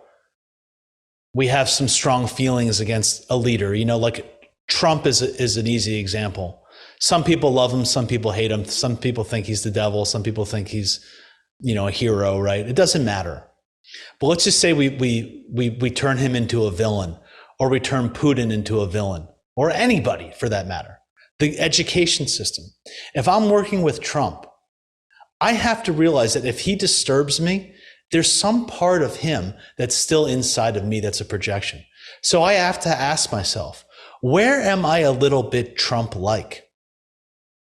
we have some strong feelings against a leader. You know, like Trump is an easy example. Some people love him, some people hate him. Some people think he's the devil. Some people think he's, a hero, right? It doesn't matter. But let's just say we turn him into a villain, or we turn Putin into a villain, or anybody for that matter. The education system. If I'm working with Trump, I have to realize that if he disturbs me, there's some part of him that's still inside of me that's a projection. So I have to ask myself, where am I a little bit Trump-like?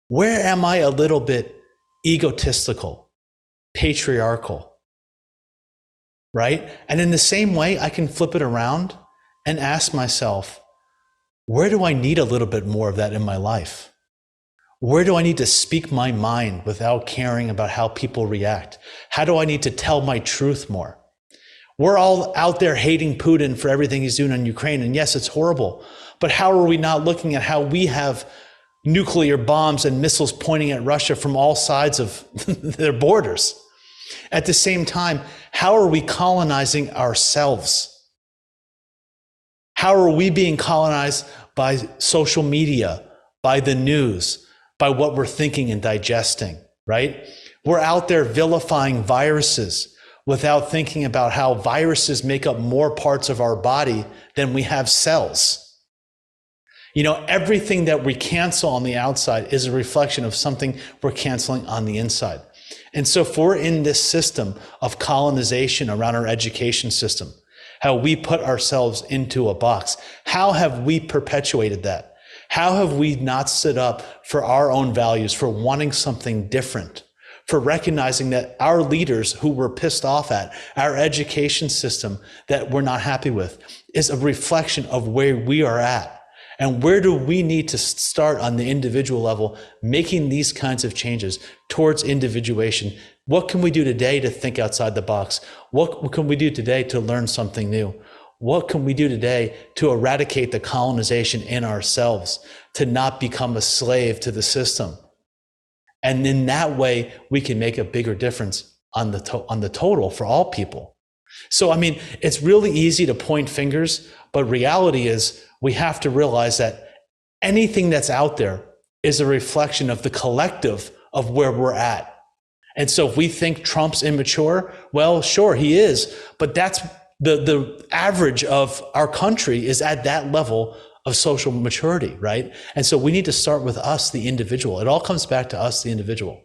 Where am I a little bit egotistical, patriarchal, right? And in the same way, I can flip it around and ask myself, where do I need a little bit more of that in my life? Where do I need to speak my mind without caring about how people react? How do I need to tell my truth more? We're all out there hating Putin for everything he's doing in Ukraine. And yes, it's horrible. But how are we not looking at how we have nuclear bombs and missiles pointing at Russia from all sides of their borders? At the same time, how are we colonizing ourselves? How are we being colonized by social media, by the news, by what we're thinking and digesting, right? We're out there vilifying viruses without thinking about how viruses make up more parts of our body than we have cells. Everything that we cancel on the outside is a reflection of something we're canceling on the inside. And so if we're in this system of colonization around our education system, how we put ourselves into a box, how have we perpetuated that? How have we not stood up for our own values, for wanting something different, for recognizing that our leaders who we're pissed off at, our education system that we're not happy with, is a reflection of where we are at? And where do we need to start on the individual level, making these kinds of changes towards individuation? What can we do today to think outside the box? What can we do today to learn something new? What can we do today to eradicate the colonization in ourselves, to not become a slave to the system? And in that way, we can make a bigger difference on the total for all people. So, it's really easy to point fingers, but reality is we have to realize that anything that's out there is a reflection of the collective of where we're at. And so if we think Trump's immature, well, sure, he is, but that's the average of our country is at that level of social maturity, right? And so we need to start with us, the individual. It all comes back to us, the individual.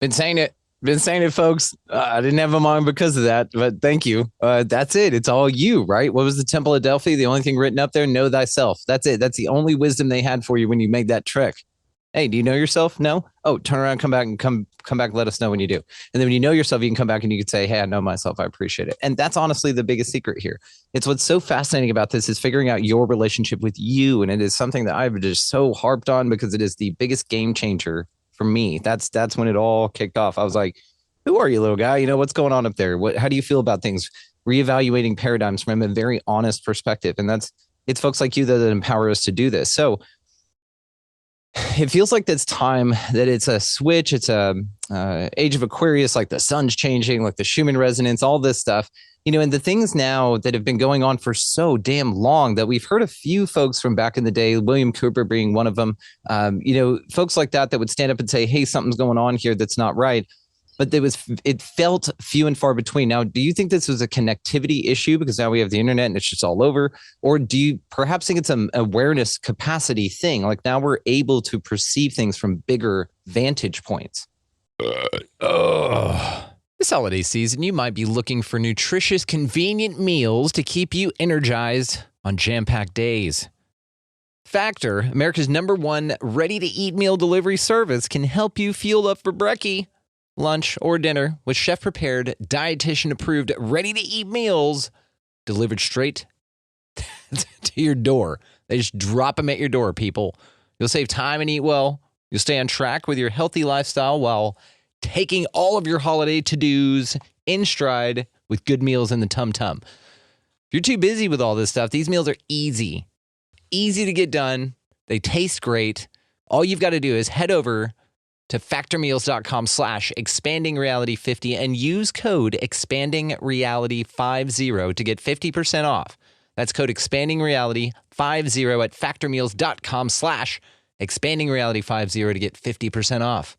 Been saying it, folks. I didn't have them on because of that, but thank you. That's it. It's all you, right? What was the Temple of Delphi? The only thing written up there, know thyself. That's it. That's the only wisdom they had for you when you made that trick. Hey, do you know yourself? No? Oh, turn around, come back, and come back. Let us know when you do. And then when you know yourself, you can come back and you can say, hey, I know myself. I appreciate it. And that's honestly the biggest secret here. It's what's so fascinating about this is figuring out your relationship with you. And it is something that I've just so harped on because it is the biggest game changer for me. That's when it all kicked off. I was like, who are you, little guy? What's going on up there? How do you feel about things? Reevaluating paradigms from a very honest perspective. And it's folks like you that empower us to do this. So it feels like it's time that it's a switch. It's a age of Aquarius, like the sun's changing, like the Schumann resonance, all this stuff, and the things now that have been going on for so damn long that we've heard a few folks from back in the day, William Cooper being one of them, folks like that would stand up and say, hey, something's going on here that's not right. but it felt few and far between. Now, do you think this was a connectivity issue because now we have the internet and it's just all over? Or do you perhaps think it's an awareness capacity thing? Like now we're able to perceive things from bigger vantage points. This holiday season, you might be looking for nutritious, convenient meals to keep you energized on jam-packed days. Factor, America's #1 ready-to-eat meal delivery service, can help you fuel up for brekkie, lunch, or dinner with chef-prepared, dietitian-approved, ready-to-eat meals delivered straight to your door. They just drop them at your door, people. You'll save time and eat well. You'll stay on track with your healthy lifestyle while taking all of your holiday to-dos in stride with good meals in the tum-tum. If you're too busy with all this stuff, these meals are easy to get done. They taste great. All you've got to do is head over to factormeals.com/expandingreality50 and use code expandingreality50 to get 50% off. That's code expandingreality50 at factormeals.com/expandingreality50 to get 50% off.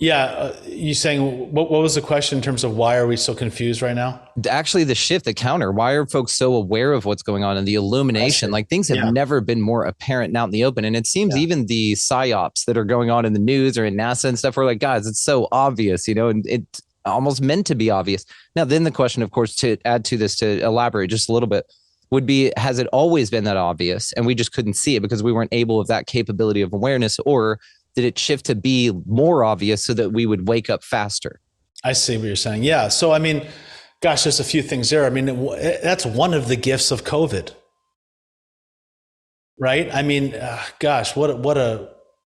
Yeah, you saying what was the question in terms of why are we so confused right now? Actually, the shift, the counter. Why are folks so aware of what's going on in the illumination? Like things have never been more apparent out in the open. And it seems even the psyops that are going on in the news or in NASA and stuff, we're like, guys, it's so obvious, and it's almost meant to be obvious. Now, then the question, of course, to add to this, to elaborate just a little bit, would be, has it always been that obvious and we just couldn't see it because we weren't able of that capability of awareness, or did it shift to be more obvious so that we would wake up faster? I see what you're saying. Yeah. So, I mean, gosh, there's a few things there. I mean, that's one of the gifts of COVID, right? I mean, gosh, what a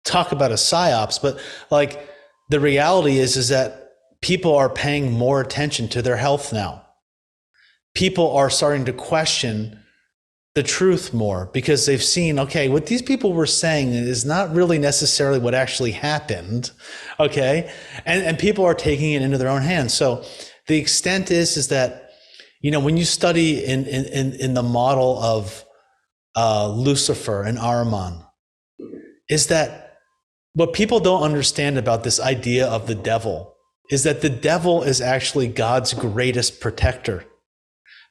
talk about a psyops, but like the reality is that people are paying more attention to their health now. People are starting to question the truth more because they've seen, okay, what these people were saying is not really necessarily what actually happened. Okay. And people are taking it into their own hands. So the extent is that, when you study in the model of Lucifer and Ahriman, is that what people don't understand about this idea of the devil is that the devil is actually God's greatest protector,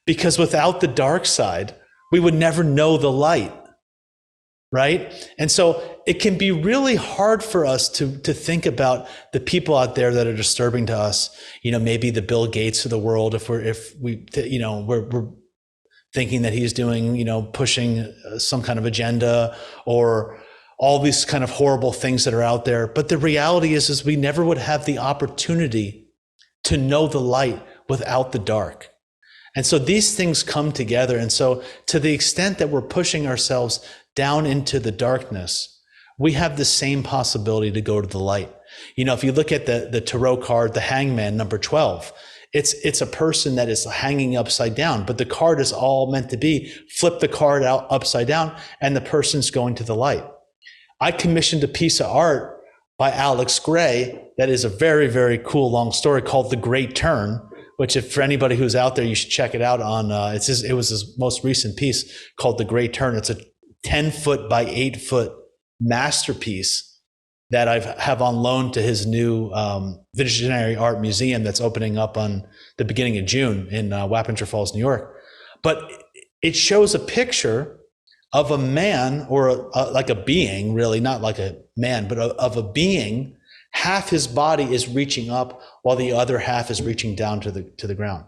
because without the dark side, we would never know the light, right? And so it can be really hard for us to think about the people out there that are disturbing to us. Maybe the Bill Gates of the world, if we're thinking that he's doing, pushing some kind of agenda or all these kind of horrible things that are out there. But the reality is we never would have the opportunity to know the light without the dark. And so these things come together. And so to the extent that we're pushing ourselves down into the darkness, we have the same possibility to go to the light. If you look at the tarot card, the Hangman, number 12, it's a person that is hanging upside down, but the card is all meant to be flip the card out upside down and the person's going to the light. I commissioned a piece of art by Alex Gray that is a very, very cool long story called The Great Turn, which if for anybody who's out there, you should check it out on, it was his most recent piece called The Great Turn. It's a 10-foot by 8-foot masterpiece that I have on loan to his new Visionary Art Museum that's opening up on the beginning of June in Wappinger Falls, New York. But it shows a picture of a man or like a being, really, not like a man, but of a being. Half his body is reaching up while the other half is reaching down to the ground.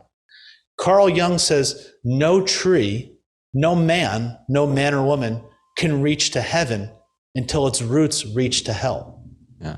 Carl Jung says, no tree, no man or woman can reach to heaven until its roots reach to hell. Yeah.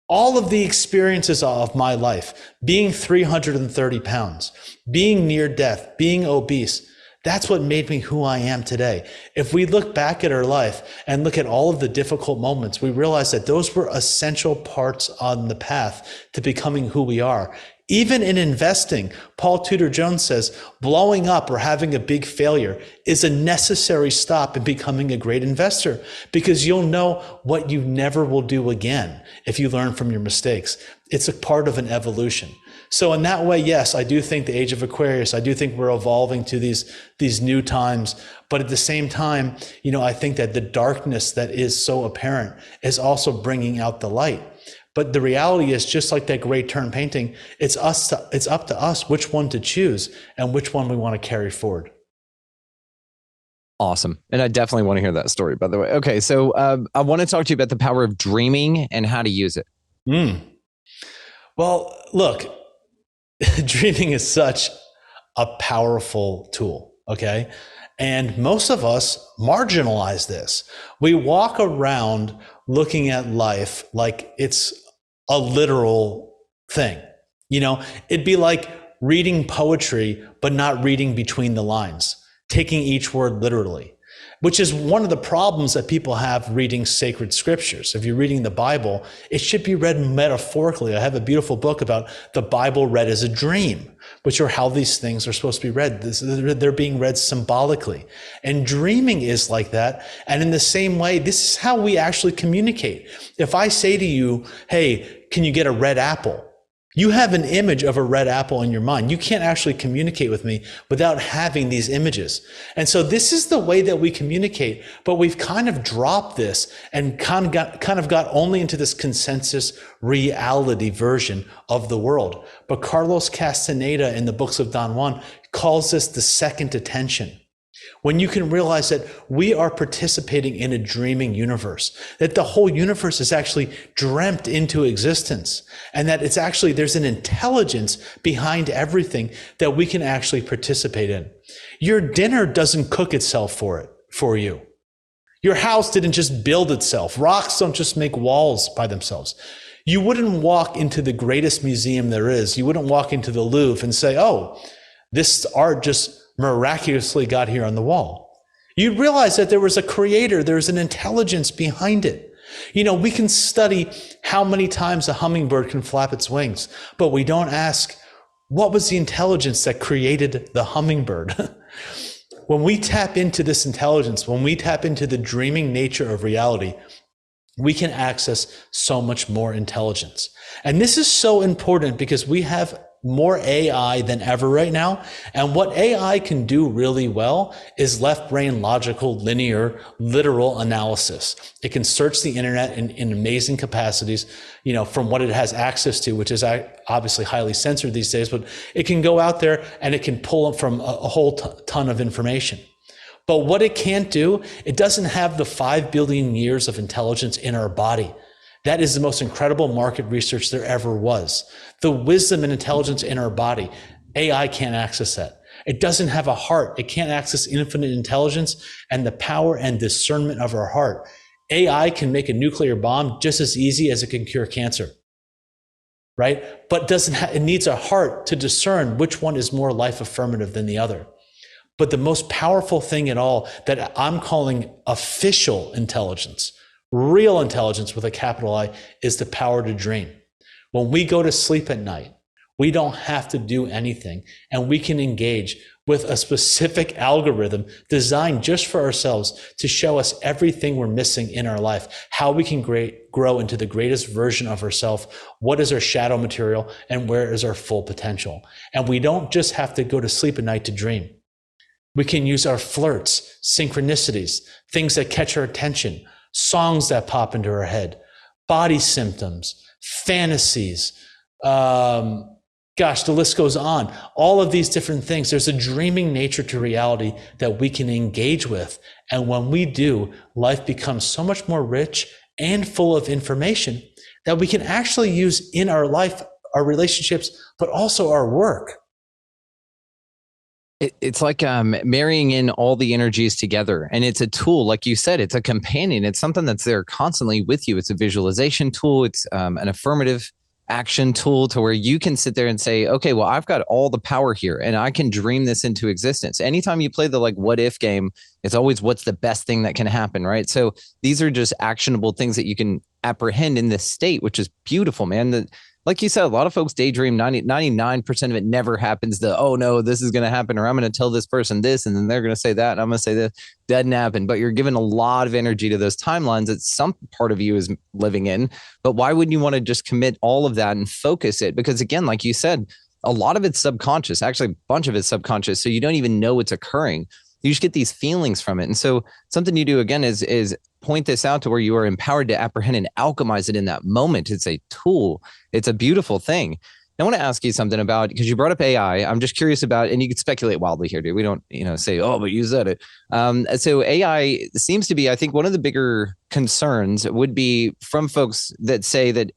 All of the experiences of my life, being 330 pounds, being near death, being obese, that's what made me who I am today. If we look back at our life and look at all of the difficult moments, we realize that those were essential parts on the path to becoming who we are. Even in investing, Paul Tudor Jones says, blowing up or having a big failure is a necessary stop in becoming a great investor, because you'll know what you never will do again if you learn from your mistakes. It's a part of an evolution. So in that way, yes, I do think the age of Aquarius, I do think we're evolving to these new times. But at the same time, I think that the darkness that is so apparent is also bringing out the light. But the reality is, just like that great turn painting, it's up to us which one to choose and which one we want to carry forward. Awesome. And I definitely want to hear that story, by the way. Okay. So I want to talk to you about the power of dreaming and how to use it. Well, look, dreaming is such a powerful tool. Okay. And most of us marginalize this. We walk around looking at life like it's a literal thing. You know, it'd be like reading poetry, but not reading between the lines, taking each word literally, which is one of the problems that people have reading sacred scriptures. If you're reading the Bible, it should be read metaphorically. I have a beautiful book about the Bible read as a dream, which are how these things are supposed to be read. They're being read symbolically. And dreaming is like that. And in the same way, this is how we actually communicate. If I say to you, hey, can you get a red apple? You have an image of a red apple in your mind. You can't actually communicate with me without having these images. And so this is the way that we communicate, but we've kind of dropped this and kind of got only into this consensus reality version of the world. But Carlos Castaneda in the books of Don Juan calls this the second attention. When you can realize that we are participating in a dreaming universe, that the whole universe is actually dreamt into existence, and that it's actually, there's an intelligence behind everything that we can actually participate in. Your dinner doesn't cook itself for you. Your house didn't just build itself. Rocks don't just make walls by themselves. You wouldn't walk into the greatest museum there is. You wouldn't walk into the Louvre and say, oh, this art just miraculously got here on the wall. You'd realize that there was a creator, there's an intelligence behind it. You know, we can study how many times a hummingbird can flap its wings, but we don't ask, what was the intelligence that created the hummingbird? When we tap into this intelligence, when we tap into the dreaming nature of reality, we can access so much more intelligence. And this is so important because we have more AI than ever right now. And what AI can do really well is left brain logical, linear, literal analysis. It can search the internet in amazing capacities, you know, from what it has access to, which is obviously highly censored these days, but it can go out there and it can pull up from a whole ton of information. But what it can't do, it doesn't have the 5 billion years of intelligence in our body. That is the most incredible market research there ever was. The wisdom and intelligence in our body, AI can't access that. It doesn't have a heart. It can't access infinite intelligence and the power and discernment of our heart. AI can make a nuclear bomb just as easy as it can cure cancer, right? But it needs a heart to discern which one is more life affirmative than the other. But the most powerful thing at all that I'm calling official intelligence, real intelligence with a capital I, is the power to dream. When we go to sleep at night, we don't have to do anything, and we can engage with a specific algorithm designed just for ourselves to show us everything we're missing in our life, how we can grow into the greatest version of ourselves, what is our shadow material, and where is our full potential. And we don't just have to go to sleep at night to dream. We can use our flirts, synchronicities, things that catch our attention, songs that pop into our head, body symptoms, fantasies, the list goes on. All of these different things. There's a dreaming nature to reality that we can engage with. And when we do, life becomes so much more rich and full of information that we can actually use in our life, our relationships, but also our work. It's like marrying in all the energies together. And it's a tool, like you said, it's a companion. It's something that's there constantly with you. It's a visualization tool. It's an affirmative action tool to where you can sit there and say, okay, well, I've got all the power here and I can dream this into existence. Anytime you play the what if game, it's always what's the best thing that can happen, right? So these are just actionable things that you can apprehend in this state, which is beautiful, man. Like you said, a lot of folks daydream. 99% of it never happens. Oh no, this is going to happen, or I'm going to tell this person this, and then they're going to say that, and I'm going to say this. Doesn't happen. But you're giving a lot of energy to those timelines that some part of you is living in. But why wouldn't you want to just commit all of that and focus it? Because again, like you said, a lot of it's subconscious. Actually, a bunch of it's subconscious. So you don't even know it's occurring. You just get these feelings from it. And so something you do again is point this out to where you are empowered to apprehend and alchemize it in that moment. It's a tool. It's a beautiful thing. I want to ask you something about, because you brought up AI. I'm just curious about, and you can speculate wildly here, dude. We don't, say, oh, but you said it. So AI seems to be, I think, one of the bigger concerns would be from folks that say that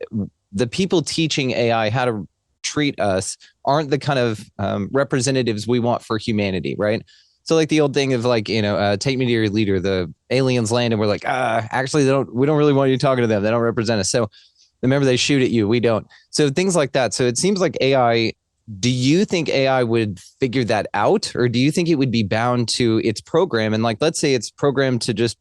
the people teaching AI how to treat us aren't the kind of representatives we want for humanity, right? So like the old thing of like, take me to your leader, the aliens land and we're like, actually, we don't really want you talking to them. They don't represent us. So remember, they shoot at you. We don't. So things like that. So it seems like AI, do you think AI would figure that out? Or do you think it would be bound to its program? And like, let's say it's programmed to just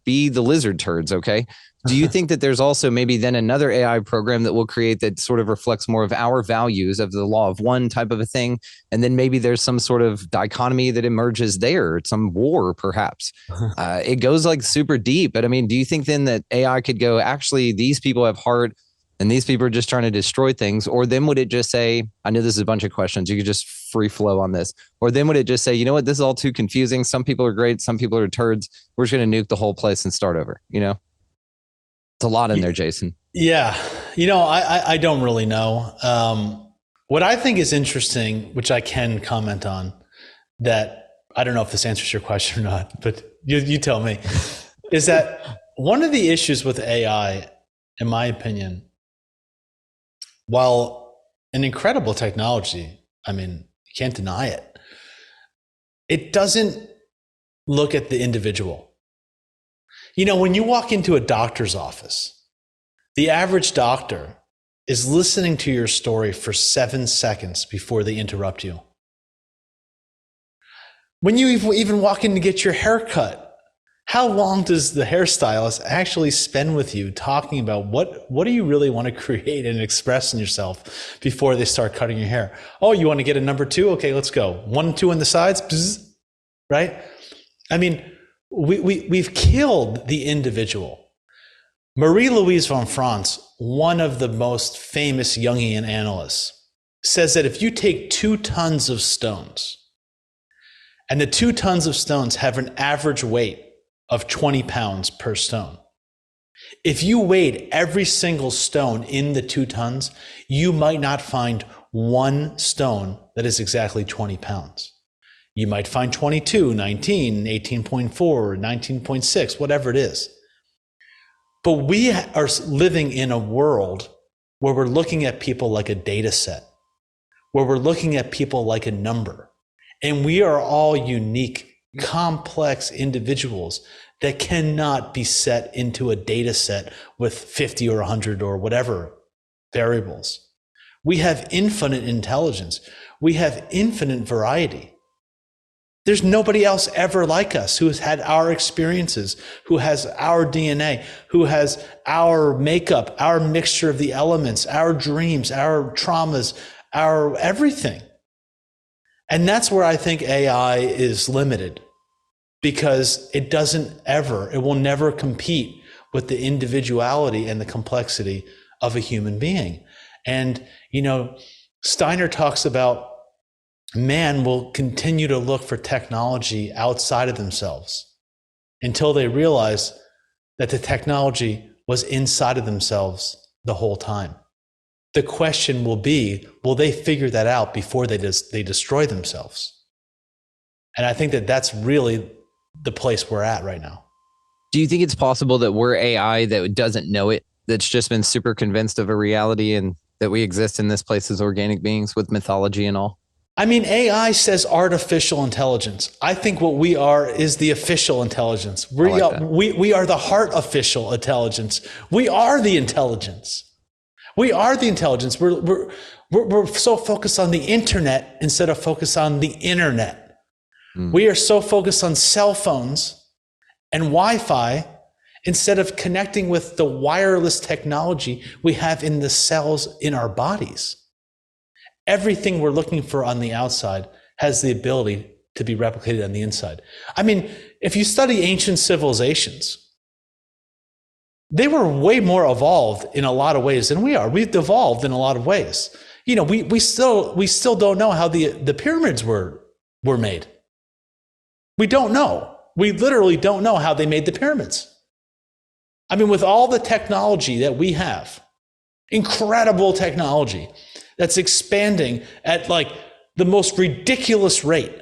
be the lizard turds. Okay. Do you think that there's also maybe then another AI program that will create that sort of reflects more of our values of the law of one type of a thing? And then maybe there's some sort of dichotomy that emerges there, some war perhaps. It goes like super deep. But I mean, do you think then that AI could go, actually, these people have heart and these people are just trying to destroy things? Or then would it just say, I know this is a bunch of questions, you could just free flow on this. Or then would it just say, you know what, this is all too confusing. Some people are great. Some people are turds. We're just going to nuke the whole place and start over, It's a lot in there, Jason. Yeah. I don't really know. What I think is interesting, which I can comment on, that I don't know if this answers your question or not, but you tell me, is that one of the issues with AI, in my opinion, while an incredible technology, I mean, you can't deny it, it doesn't look at the individual. When you walk into a doctor's office, the average doctor is listening to your story for 7 seconds before they interrupt you. When you even walk in to get your hair cut, how long does the hairstylist actually spend with you talking about what do you really want to create and express in yourself before they start cutting your hair? Oh, you want to get a number 2? Okay, let's go. 1, 2 on the sides, bzz, right? I mean, we've killed the individual. Marie-Louise von Franz, one of the most famous Jungian analysts, says that if you take 2 tons of stones, and the 2 tons of stones have an average weight of 20 pounds per stone, if you weighed every single stone in the 2 tons, you might not find one stone that is exactly 20 pounds. You might find 22, 19, 18.4, 19.6, whatever it is. But we are living in a world where we're looking at people like a data set, where we're looking at people like a number. And we are all unique, complex individuals that cannot be set into a data set with 50 or 100 or whatever variables. We have infinite intelligence. We have infinite variety. There's nobody else ever like us who has had our experiences, who has our DNA, who has our makeup, our mixture of the elements, our dreams, our traumas, our everything. And that's where I think AI is limited, because it will never compete with the individuality and the complexity of a human being. And, Steiner talks about man will continue to look for technology outside of themselves until they realize that the technology was inside of themselves the whole time. The question will be, will they figure that out before they destroy themselves? And I think that that's really the place we're at right now. Do you think it's possible that we're AI that doesn't know it, that's just been super convinced of a reality and that we exist in this place as organic beings with mythology and all? I mean, AI says artificial intelligence. I think what we are is the official intelligence. We are the heart official intelligence. We are the intelligence. We are the intelligence. We're so focused on the internet instead of focused on the internet. We are so focused on cell phones and Wi-Fi instead of connecting with the wireless technology we have in the cells in our bodies. Everything we're looking for on the outside has the ability to be replicated on the inside. I mean, if you study ancient civilizations, they were way more evolved in a lot of ways than we are. We've evolved in a lot of ways. We still don't know how the pyramids were made. We don't know. We literally don't know how they made the pyramids. I mean, with all the technology that we have, incredible technology that's expanding at like the most ridiculous rate,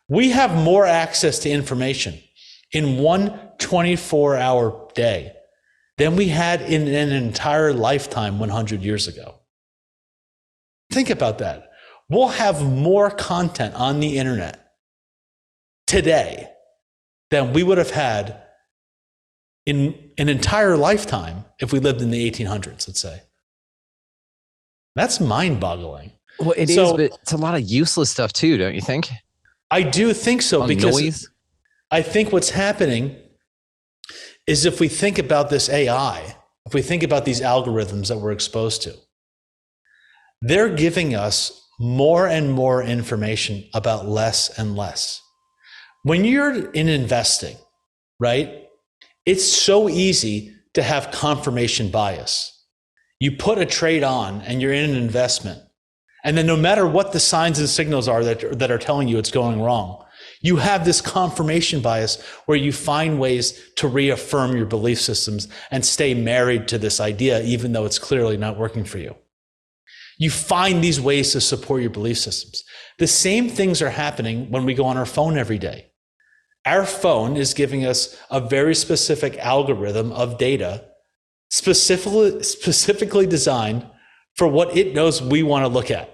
we have more access to information in one 24-hour day than we had in an entire lifetime 100 years ago. Think about that. We'll have more content on the internet today than we would have had in an entire lifetime if we lived in the 1800s, let's say. That's mind-boggling. Well, it is, but it's a lot of useless stuff too, don't you think? I do think so, because noise. I think what's happening is, if we think about this AI, if we think about these algorithms that we're exposed to, they're giving us more and more information about less and less. When you're in investing, right, it's so easy to have confirmation bias. You put a trade on and you're in an investment, and then no matter what the signs and signals are that are telling you it's going wrong, you have this confirmation bias where you find ways to reaffirm your belief systems and stay married to this idea, even though it's clearly not working for you. You find these ways to support your belief systems. The same things are happening when we go on our phone every day. Our phone is giving us a very specific algorithm of data, specifically designed for what it knows we want to look at.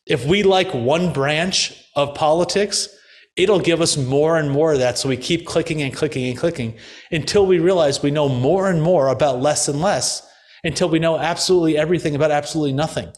If we like one branch of politics, it'll give us more and more of that. So we keep clicking and clicking and clicking until we realize we know more and more about less and less, until we know absolutely everything about absolutely nothing.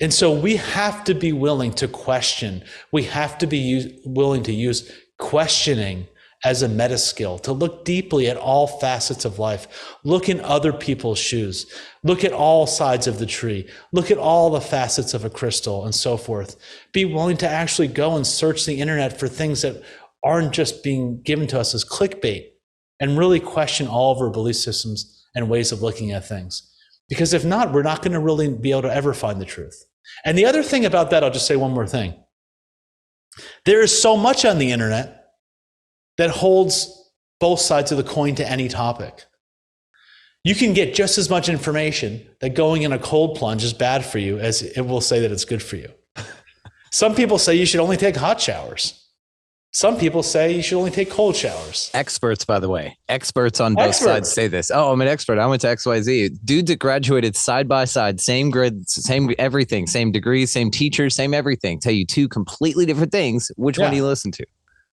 And so we have to be willing to question. We have to be willing to use questioning as a meta skill, to look deeply at all facets of life, look in other people's shoes, look at all sides of the tree, look at all the facets of a crystal, and so forth. Be willing to actually go and search the internet for things that aren't just being given to us as clickbait, and really question all of our belief systems and ways of looking at things. Because if not, we're not going to really be able to ever find the truth. And the other thing about that, I'll just say one more thing. There is so much on the internet that holds both sides of the coin to any topic. You can get just as much information that going in a cold plunge is bad for you as it will say that it's good for you. Some people say you should only take hot showers. Some people say you should only take cold showers. Experts, by the way. Experts on both sides say this. Oh, I'm an expert. I went to XYZ. Dudes that graduated side by side, same grades, same everything, same degrees, same teachers, same everything. Tell you two completely different things. Which one do you listen to?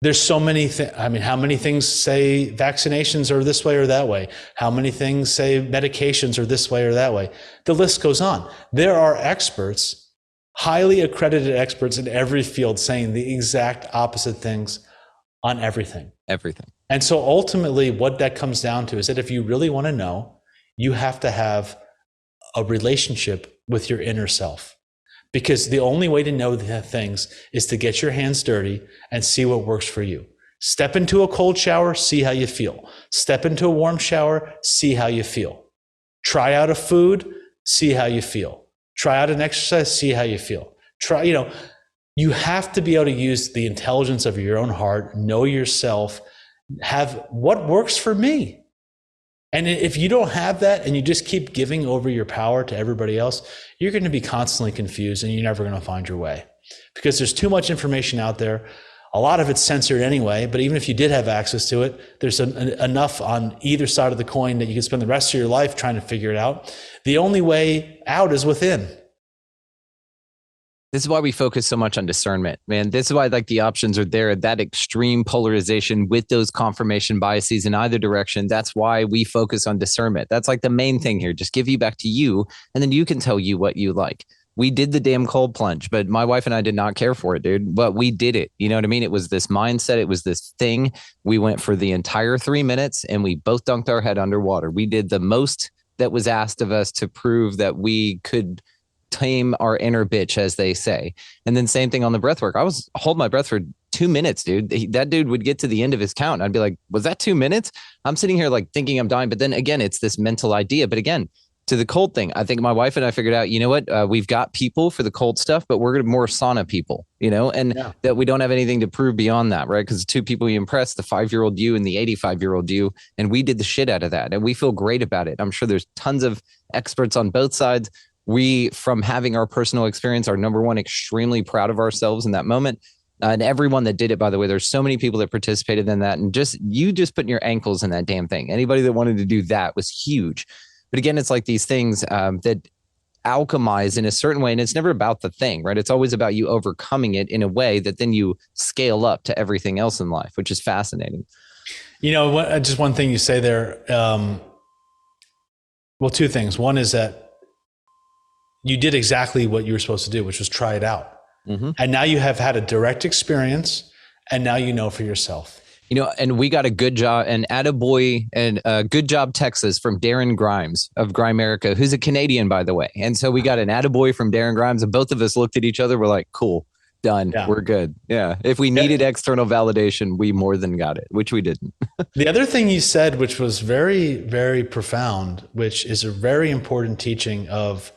There's so many things. I mean, how many things say vaccinations are this way or that way? How many things say medications are this way or that way? The list goes on. There are experts, highly accredited experts in every field, saying the exact opposite things on everything. Everything. And so ultimately what that comes down to is that if you really want to know, you have to have a relationship with your inner self. Because the only way to know the things is to get your hands dirty and see what works for you. Step into a cold shower, see how you feel. Step into a warm shower, see how you feel. Try out a food, see how you feel. Try out an exercise, see how you feel. You have to be able to use the intelligence of your own heart, know yourself, have what works for me. And if you don't have that and you just keep giving over your power to everybody else, you're going to be constantly confused and you're never going to find your way, because there's too much information out there. A lot of it's censored anyway, but even if you did have access to it, there's enough on either side of the coin that you can spend the rest of your life trying to figure it out. The only way out is within. This is why we focus so much on discernment, man. This is why the options are there, that extreme polarization with those confirmation biases in either direction. That's why we focus on discernment. That's the main thing here. Just give you back to you, and then you can tell you what you like. We did the damn cold plunge, but my wife and I did not care for it, dude. But we did it. You know what I mean? It was this mindset. It was this thing. We went for the entire 3 minutes and we both dunked our head underwater. We did the most that was asked of us to prove that we could tame our inner bitch, as they say. And then same thing on the breath work. I was holding my breath for 2 minutes, dude. That dude would get to the end of his count, and I'd be like, was that 2 minutes? I'm sitting here thinking I'm dying. But then again, it's this mental idea. But again, to the cold thing. I think my wife and I figured out, you know what, we've got people for the cold stuff, but we're more sauna people, and that we don't have anything to prove beyond that, right? Because two people you impress, the 5-year-old you and the 85-year-old you, and we did the shit out of that, and we feel great about it. I'm sure there's tons of experts on both sides. We, from having our personal experience, are number one, extremely proud of ourselves in that moment. And everyone that did it, by the way, there's so many people that participated in that, and you putting your ankles in that damn thing. Anybody that wanted to do that was huge. But again, it's like these things that alchemize in a certain way. And it's never about the thing, right? It's always about you overcoming it in a way that then you scale up to everything else in life, which is fascinating. Just one thing you say there. Well, two things. One is that you did exactly what you were supposed to do, which was try it out. Mm-hmm. And now you have had a direct experience, and now you know for yourself. And we got a good job, an attaboy, and good job Texas from Darren Grimes of Grimerica, who's a Canadian, by the way. And so we got an attaboy from Darren Grimes, and both of us looked at each other. We're like, cool, done. Yeah. We're good. Yeah. If we needed external validation, we more than got it, which we didn't. The other thing you said, which was very, very profound, which is a very important teaching of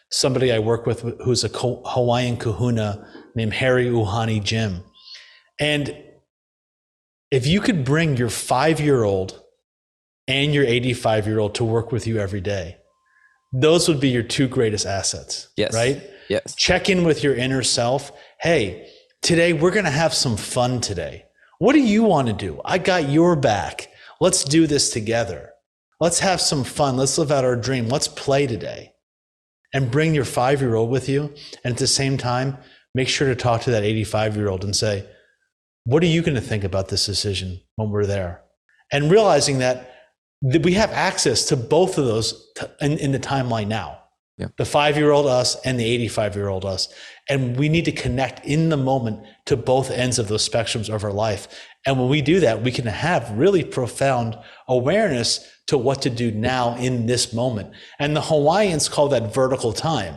somebody I work with who's a Hawaiian kahuna named Harry Uhani Jim. And if you could bring your 5-year-old and your 85-year-old to work with you every day, those would be your two greatest assets. Yes. Right? Yes. Check in with your inner self. Hey, today we're going to have some fun today. What do you want to do? I got your back. Let's do this together. Let's have some fun. Let's live out our dream. Let's play today. And bring your 5-year-old with you. And at the same time, make sure to talk to that 85-year-old and say, what are you going to think about this decision when we're there? And realizing that we have access to both of those in the timeline now. Yeah. The 5-year-old us and the 85-year-old us. And we need to connect in the moment to both ends of those spectrums of our life. And when we do that, we can have really profound awareness to what to do now in this moment. And the Hawaiians call that vertical time.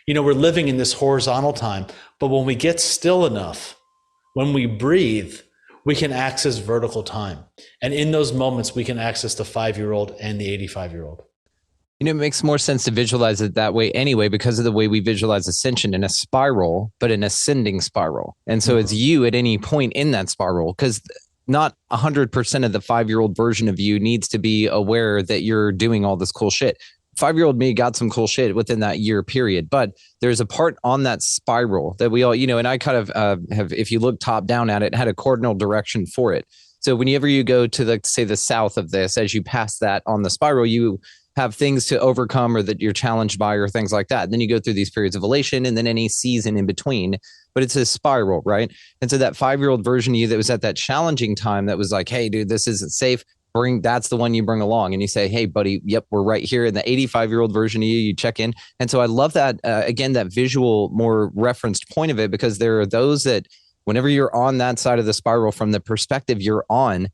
We're living in this horizontal time, but when we get still enough, when we breathe, we can access vertical time. And in those moments, we can access the 5-year-old and the 85-year-old. It makes more sense to visualize it that way anyway, because of the way we visualize ascension in a spiral, but an ascending spiral. And so it's you at any point in that spiral, because not 100% of the 5-year-old version of you needs to be aware that you're doing all this cool shit. 5-year-old me got some cool shit within that year period, but there's a part on that spiral that we all, and I kind of have, if you look top down at it, had a cardinal direction for it. So whenever you go to the south of this, as you pass that on the spiral, you have things to overcome or that you're challenged by or things like that. And then you go through these periods of elation and then any season in between, but it's a spiral, right? And so that 5-year-old version of you that was at that challenging time that was like, hey, dude, this isn't safe. That's the one you bring along and you say, hey, buddy, yep, we're right here. And the 85-year-old version of you check in. And so I love that, again, that visual, more referenced point of it, because there are those that whenever you're on that side of the spiral from the perspective you're on,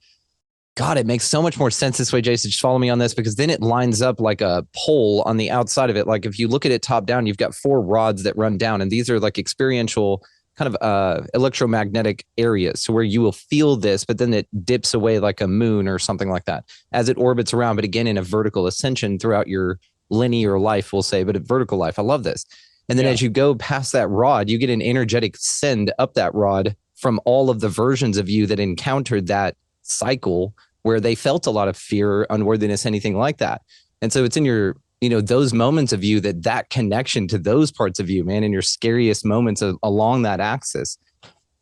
God, it makes so much more sense this way, Jason. Just follow me on this, because then it lines up like a pole on the outside of it. Like if you look at it top down, you've got 4 rods that run down, and these are like experiential kind of electromagnetic areas. So where you will feel this, but then it dips away like a moon or something like that as it orbits around. But again, in a vertical ascension throughout your linear life, we'll say, but a vertical life. I love this. And then as you go past that rod, you get an energetic send up that rod from all of the versions of you that encountered that cycle where they felt a lot of fear, unworthiness, anything like that. And so it's in your, those moments of you that connection to those parts of you, man, in your scariest moments along that axis.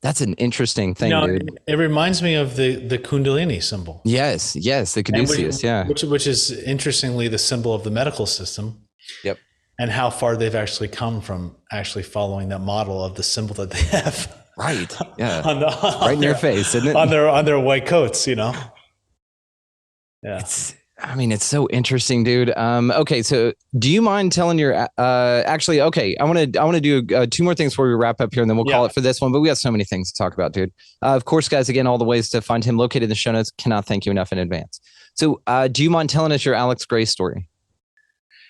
That's an interesting thing, dude. It reminds me of the Kundalini symbol. Yes, the Caduceus, which is interestingly the symbol of the medical system. Yep. And how far they've actually come from actually following that model of the symbol that they have. Right. Yeah. Right in your face, isn't it? On their white coats, Yeah. It's so interesting, dude. Okay, so do you mind telling your actually, okay, I want to do 2 more things before we wrap up here, and then we'll call it for this one, but we got so many things to talk about, dude. Of course, guys, again, all the ways to find him located in the show notes. Cannot thank you enough in advance. So do you mind telling us your Alex Gray story?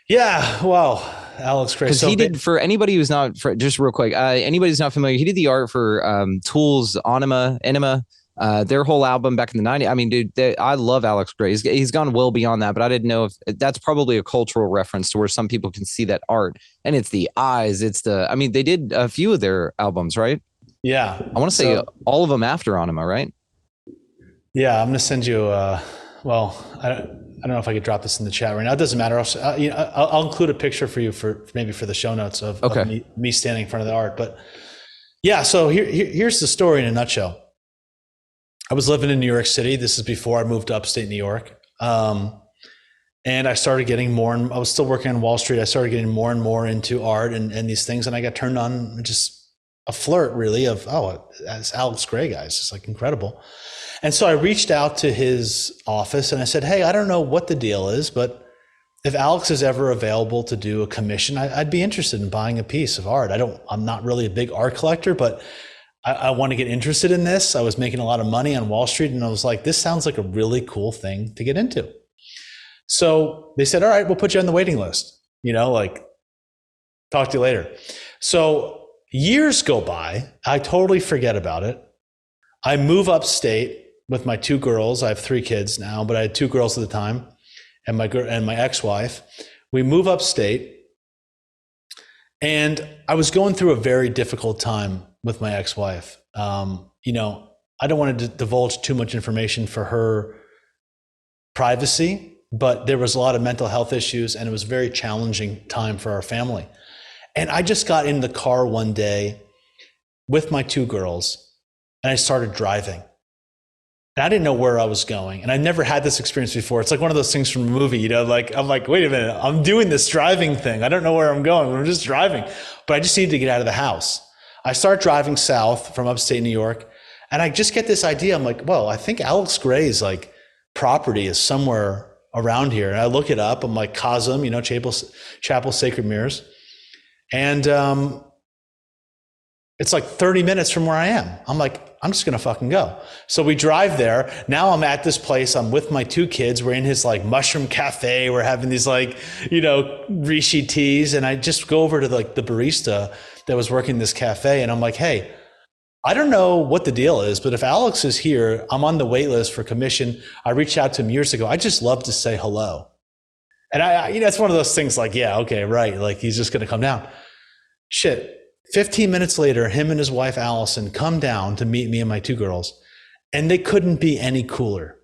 Yeah, well, Alex Gray. Because he did, for anybody who's not, just real quick, anybody who's not familiar, he did the art for Tool's Enema, Their whole album back in the 90s. I mean, dude, I love Alex Gray. He's gone well beyond that, but I didn't know if that's probably a cultural reference to where some people can see that art, and it's the eyes. I mean, they did a few of their albums, right? Yeah. I want to say all of them after on him, right? Yeah. I'm going to send you, well, I don't know if I could drop this in the chat right now. It doesn't matter. I'll include a picture for you for the show notes of me standing in front of the art. But yeah, so here's the story in a nutshell. I was living in New York City. This is before I moved to upstate New York. And I started getting I was still working on Wall Street. I started getting more and more into art and these things. And I got turned on just a flirt really of, that's Alex Gray, guys. It's like incredible. And so I reached out to his office and I said, hey, I don't know what the deal is, but if Alex is ever available to do a commission, I'd be interested in buying a piece of art. I'm not really a big art collector, but I want to get interested in this. I was making a lot of money on Wall Street and I was like, this sounds like a really cool thing to get into. So they said, all right, we'll put you on the waiting list, talk to you later. So years go by. I totally forget about it. I move upstate with my 2 girls. I have 3 kids now, but I had 2 girls at the time and my ex-wife. We move upstate and I was going through a very difficult time with my ex-wife. I don't want to divulge too much information for her privacy, but there was a lot of mental health issues and it was a very challenging time for our family. And I just got in the car one day with my 2 girls and I started driving. And I didn't know where I was going. And I never had this experience before. It's like one of those things from a movie, I'm like, wait a minute, I'm doing this driving thing. I don't know where I'm going. I'm just driving, but I just needed to get out of the house. I start driving south from upstate New York and I just get this idea. I'm like, well, I think Alex Gray's property is somewhere around here. And I look it up. I'm like, Cosm, Chapel Sacred Mirrors. And it's like 30 minutes from where I am. I'm like, I'm just going to fucking go. So we drive there. Now I'm at this place. I'm with my 2 kids. We're in his mushroom cafe. We're having these Rishi teas. And I just go over to the barista that was working this cafe. And I'm like, hey, I don't know what the deal is, but if Alex is here, I'm on the wait list for commission. I reached out to him years ago. I just love to say hello. And it's one of those things yeah, okay, right. He's just going to come down. Shit. 15 minutes later, him and his wife, Allison, come down to meet me and my 2 girls, and they couldn't be any cooler.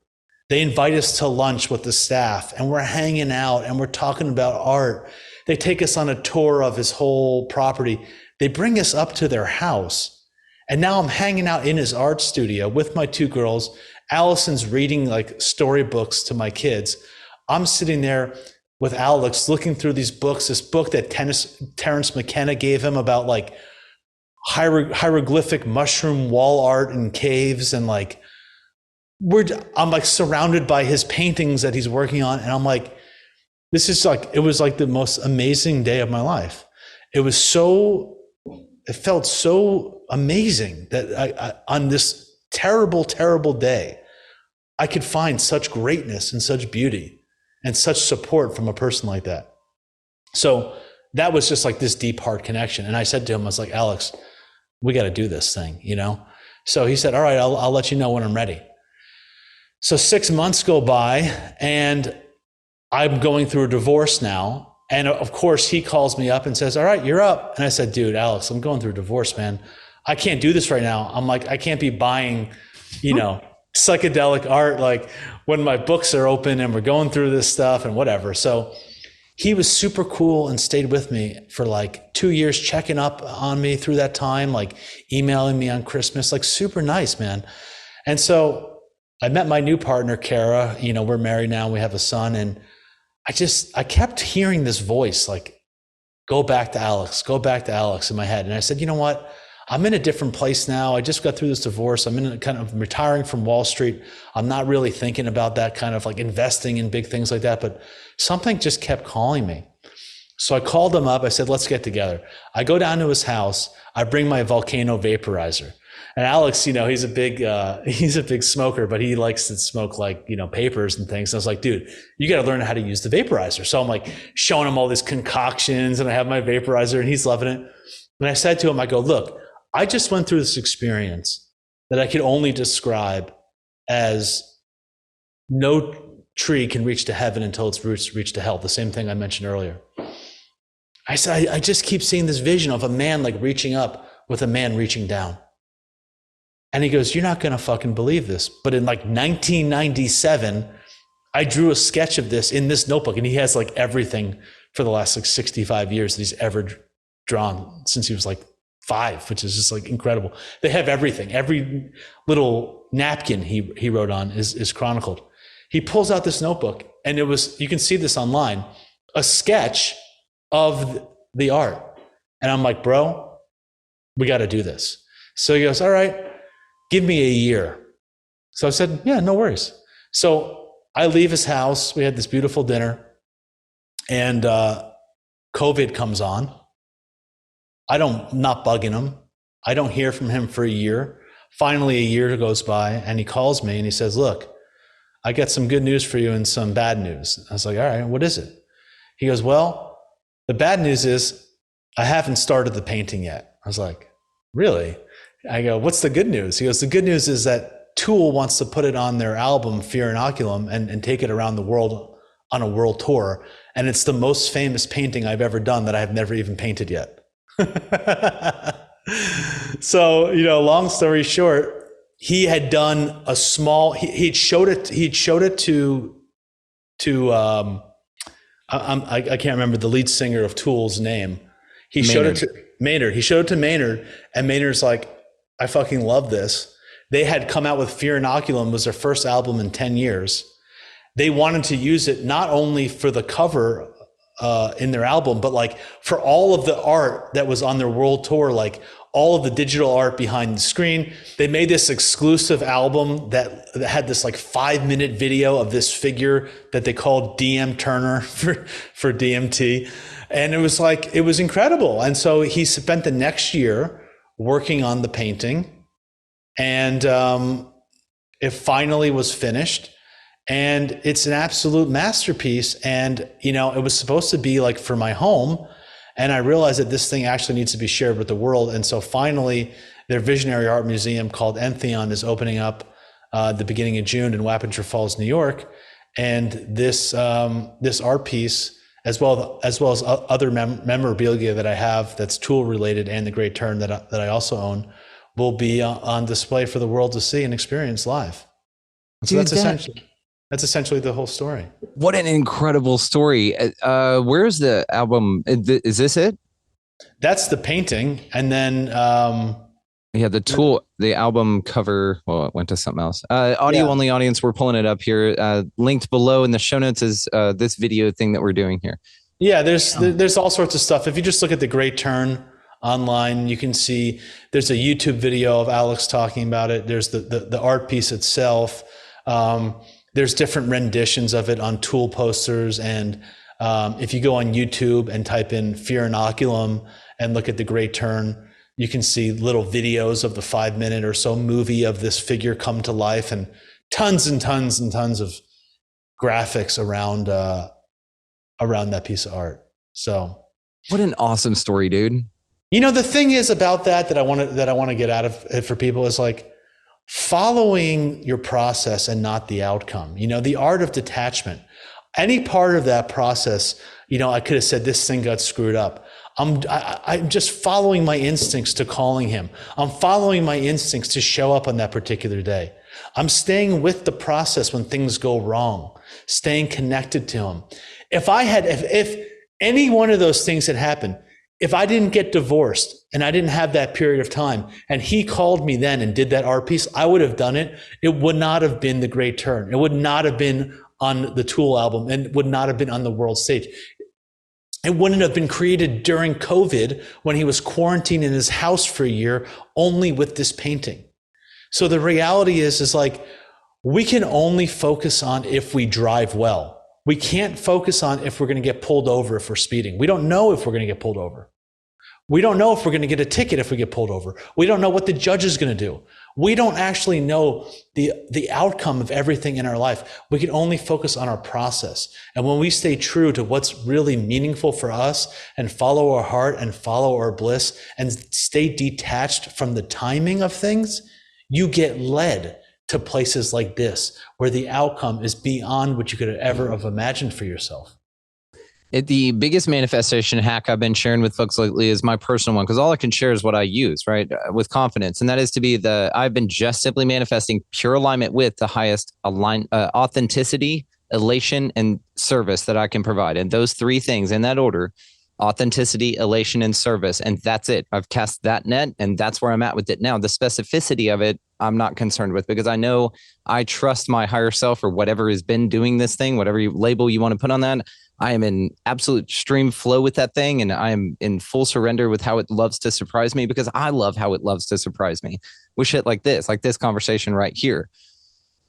They invite us to lunch with the staff, and we're hanging out, and we're talking about art. They take us on a tour of his whole property. They bring us up to their house, and now I'm hanging out in his art studio with my 2 girls. Allison's reading storybooks to my kids. I'm sitting there with Alex looking through these books, this book that Terrence McKenna gave him about hieroglyphic mushroom wall art in caves. And I'm surrounded by his paintings that he's working on. And I'm like, this is it was the most amazing day of my life. It felt so amazing that I on this terrible, terrible day, I could find such greatness and such beauty and such support from a person like that. So that was just this deep heart connection. And I said to him, I was like, Alex, we got to do this thing, So he said, all right, I'll let you know when I'm ready. So 6 months go by and I'm going through a divorce now. And of course he calls me up and says, all right, you're up. And I said, dude, Alex, I'm going through a divorce, man. I can't do this right now. I'm like, I can't be buying, psychedelic art when my books are open and we're going through this stuff and whatever. So he was super cool and stayed with me for 2 years, checking up on me through that time, emailing me on Christmas, super nice, man. And so I met my new partner, Kara. We're married now, we have a son. And I kept hearing this voice, go back to Alex in my head. And I said, you know what? I'm in a different place now. I just got through this divorce. I'm in kind of retiring from Wall Street. I'm not really thinking about that kind of investing in big things like that, but something just kept calling me. So I called him up. I said, let's get together. I go down to his house. I bring my volcano vaporizer. And Alex, he's a big smoker, but he likes to smoke papers and things. And I was like, dude, you got to learn how to use the vaporizer. So I'm showing him all these concoctions and I have my vaporizer and he's loving it. And I said to him, I go, look, I just went through this experience that I could only describe as no tree can reach to heaven until its roots reach to hell. The same thing I mentioned earlier. I said, I just keep seeing this vision of a man like reaching up with a man reaching down. And he goes, you're not going to fucking believe this. But in like 1997, I drew a sketch of this in this notebook. And he has like everything for the last like 65 years that he's ever drawn since he was like 5, which is just like incredible. They have everything. Every little napkin he wrote on is chronicled. He pulls out this notebook, and it was, you can see this online, a sketch of the art. And I'm like, bro, we got to do this. So he goes, all right, give me a year. So I said, yeah, no worries. So I leave his house. We had this beautiful dinner, and COVID comes on. Not bugging him. I don't hear from him for a year. Finally, a year goes by, and he calls me and he says, look, I got some good news for you and some bad news. I was like, all right, what is it? He goes, well, the bad news is I haven't started the painting yet. I was like, really? I go, what's the good news? He goes, the good news is that Tool wants to put it on their album, Fear Inoculum, and take it around the world on a world tour. And it's the most famous painting I've ever done that I have never even painted yet. So, long story short, he had done a small, he'd showed it to I can't remember the lead singer of Tool's name. He showed it to Maynard. He showed it to Maynard, and Maynard's like, I fucking love this. They had come out with Fear Inoculum, was their first album in 10 years. They wanted to use it not only for the cover in their album, but like for all of the art that was on their world tour, like all of the digital art behind the screen. They made this exclusive album that had this like 5-minute video of this figure that they called DM Turner for DMT. And it was incredible. And so he spent the next year working on the painting, and it finally was finished. And it's an absolute masterpiece. And, it was supposed to be like for my home. And I realized that this thing actually needs to be shared with the world. And so finally, their visionary art museum called Entheon is opening up the beginning of June in Wappinger Falls, New York. And this art piece, as well as other memorabilia that I have that's Tool related, and the Great Turn that I also own, will be on display for the world to see and experience live. And so that's essentially the whole story. What an incredible story. Where's the album? Is this it? That's the painting. And then the Tool, the album cover, well, it went to something else. Audio only audience, we're pulling it up here. Linked below in the show notes is this video thing that we're doing here. Yeah, there's all sorts of stuff. If you just look at the Great Turn online, you can see there's a YouTube video of Alex talking about it. There's the art piece itself. There's different renditions of it on Tool posters. And if you go on YouTube and type in Fear Inoculum and look at the Great Turn, you can see little videos of the 5-minute or so movie of this figure come to life, and tons and tons and tons of graphics around that piece of art. So what an awesome story, dude. The thing is about that I want to get out of it for people is like, following your process and not the outcome. The art of detachment. Any part of that process, I could have said this thing got screwed up. I'm just following my instincts to calling him. I'm following my instincts to show up on that particular day. I'm staying with the process when things go wrong, staying connected to him. If any one of those things had happened, if I didn't get divorced and I didn't have that period of time, and he called me then and did that art piece, I would have done it. It would not have been the Great Turn. It would not have been on the Tool album, and would not have been on the world stage. It wouldn't have been created during COVID when he was quarantined in his house for a year, only with this painting. So the reality is like, we can only focus on if we drive well. We can't focus on if we're going to get pulled over if we're speeding. We don't know if we're going to get pulled over. We don't know if we're going to get a ticket if we get pulled over. We don't know what the judge is going to do. We don't actually know the outcome of everything in our life. We can only focus on our process. And when we stay true to what's really meaningful for us and follow our heart and follow our bliss and stay detached from the timing of things, you get led to places like this where the outcome is beyond what you could ever have imagined for yourself. The biggest manifestation hack I've been sharing with folks lately is my personal one, because all I can share is what I use, right? With confidence. And that is to be I've been just simply manifesting pure alignment with the highest authenticity, elation, and service that I can provide. And those three things in that order: authenticity, elation, and service. And that's it. I've cast that net, and that's where I'm at with it now. The specificity of it, I'm not concerned with, because I know I trust my higher self, or whatever has been doing this thing, whatever label you want to put on that. I am in absolute stream flow with that thing, and I am in full surrender with how it loves to surprise me, because I love how it loves to surprise me with shit like this conversation right here.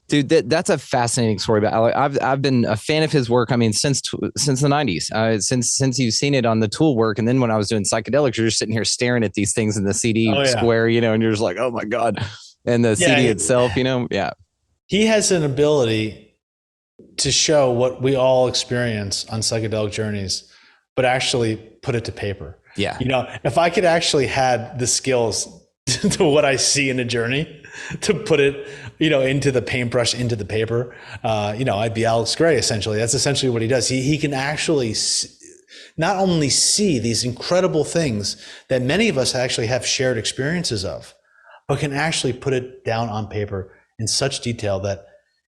Dude, that's a fascinating story about Alex. I've been a fan of his work. I mean, since the 90s, since you've seen it on the tool work. And then when I was doing psychedelics, you're just sitting here staring at these things in the CD square, and you're just like, oh my God. And the CD itself, He has an ability to show what we all experience on psychedelic journeys, but actually put it to paper. Yeah. If I could actually had the skills to what I see in a journey to put it, into the paintbrush, into the paper, I'd be Alex Gray, essentially. That's essentially what he does. He can actually not only see these incredible things that many of us actually have shared experiences of, but can actually put it down on paper in such detail that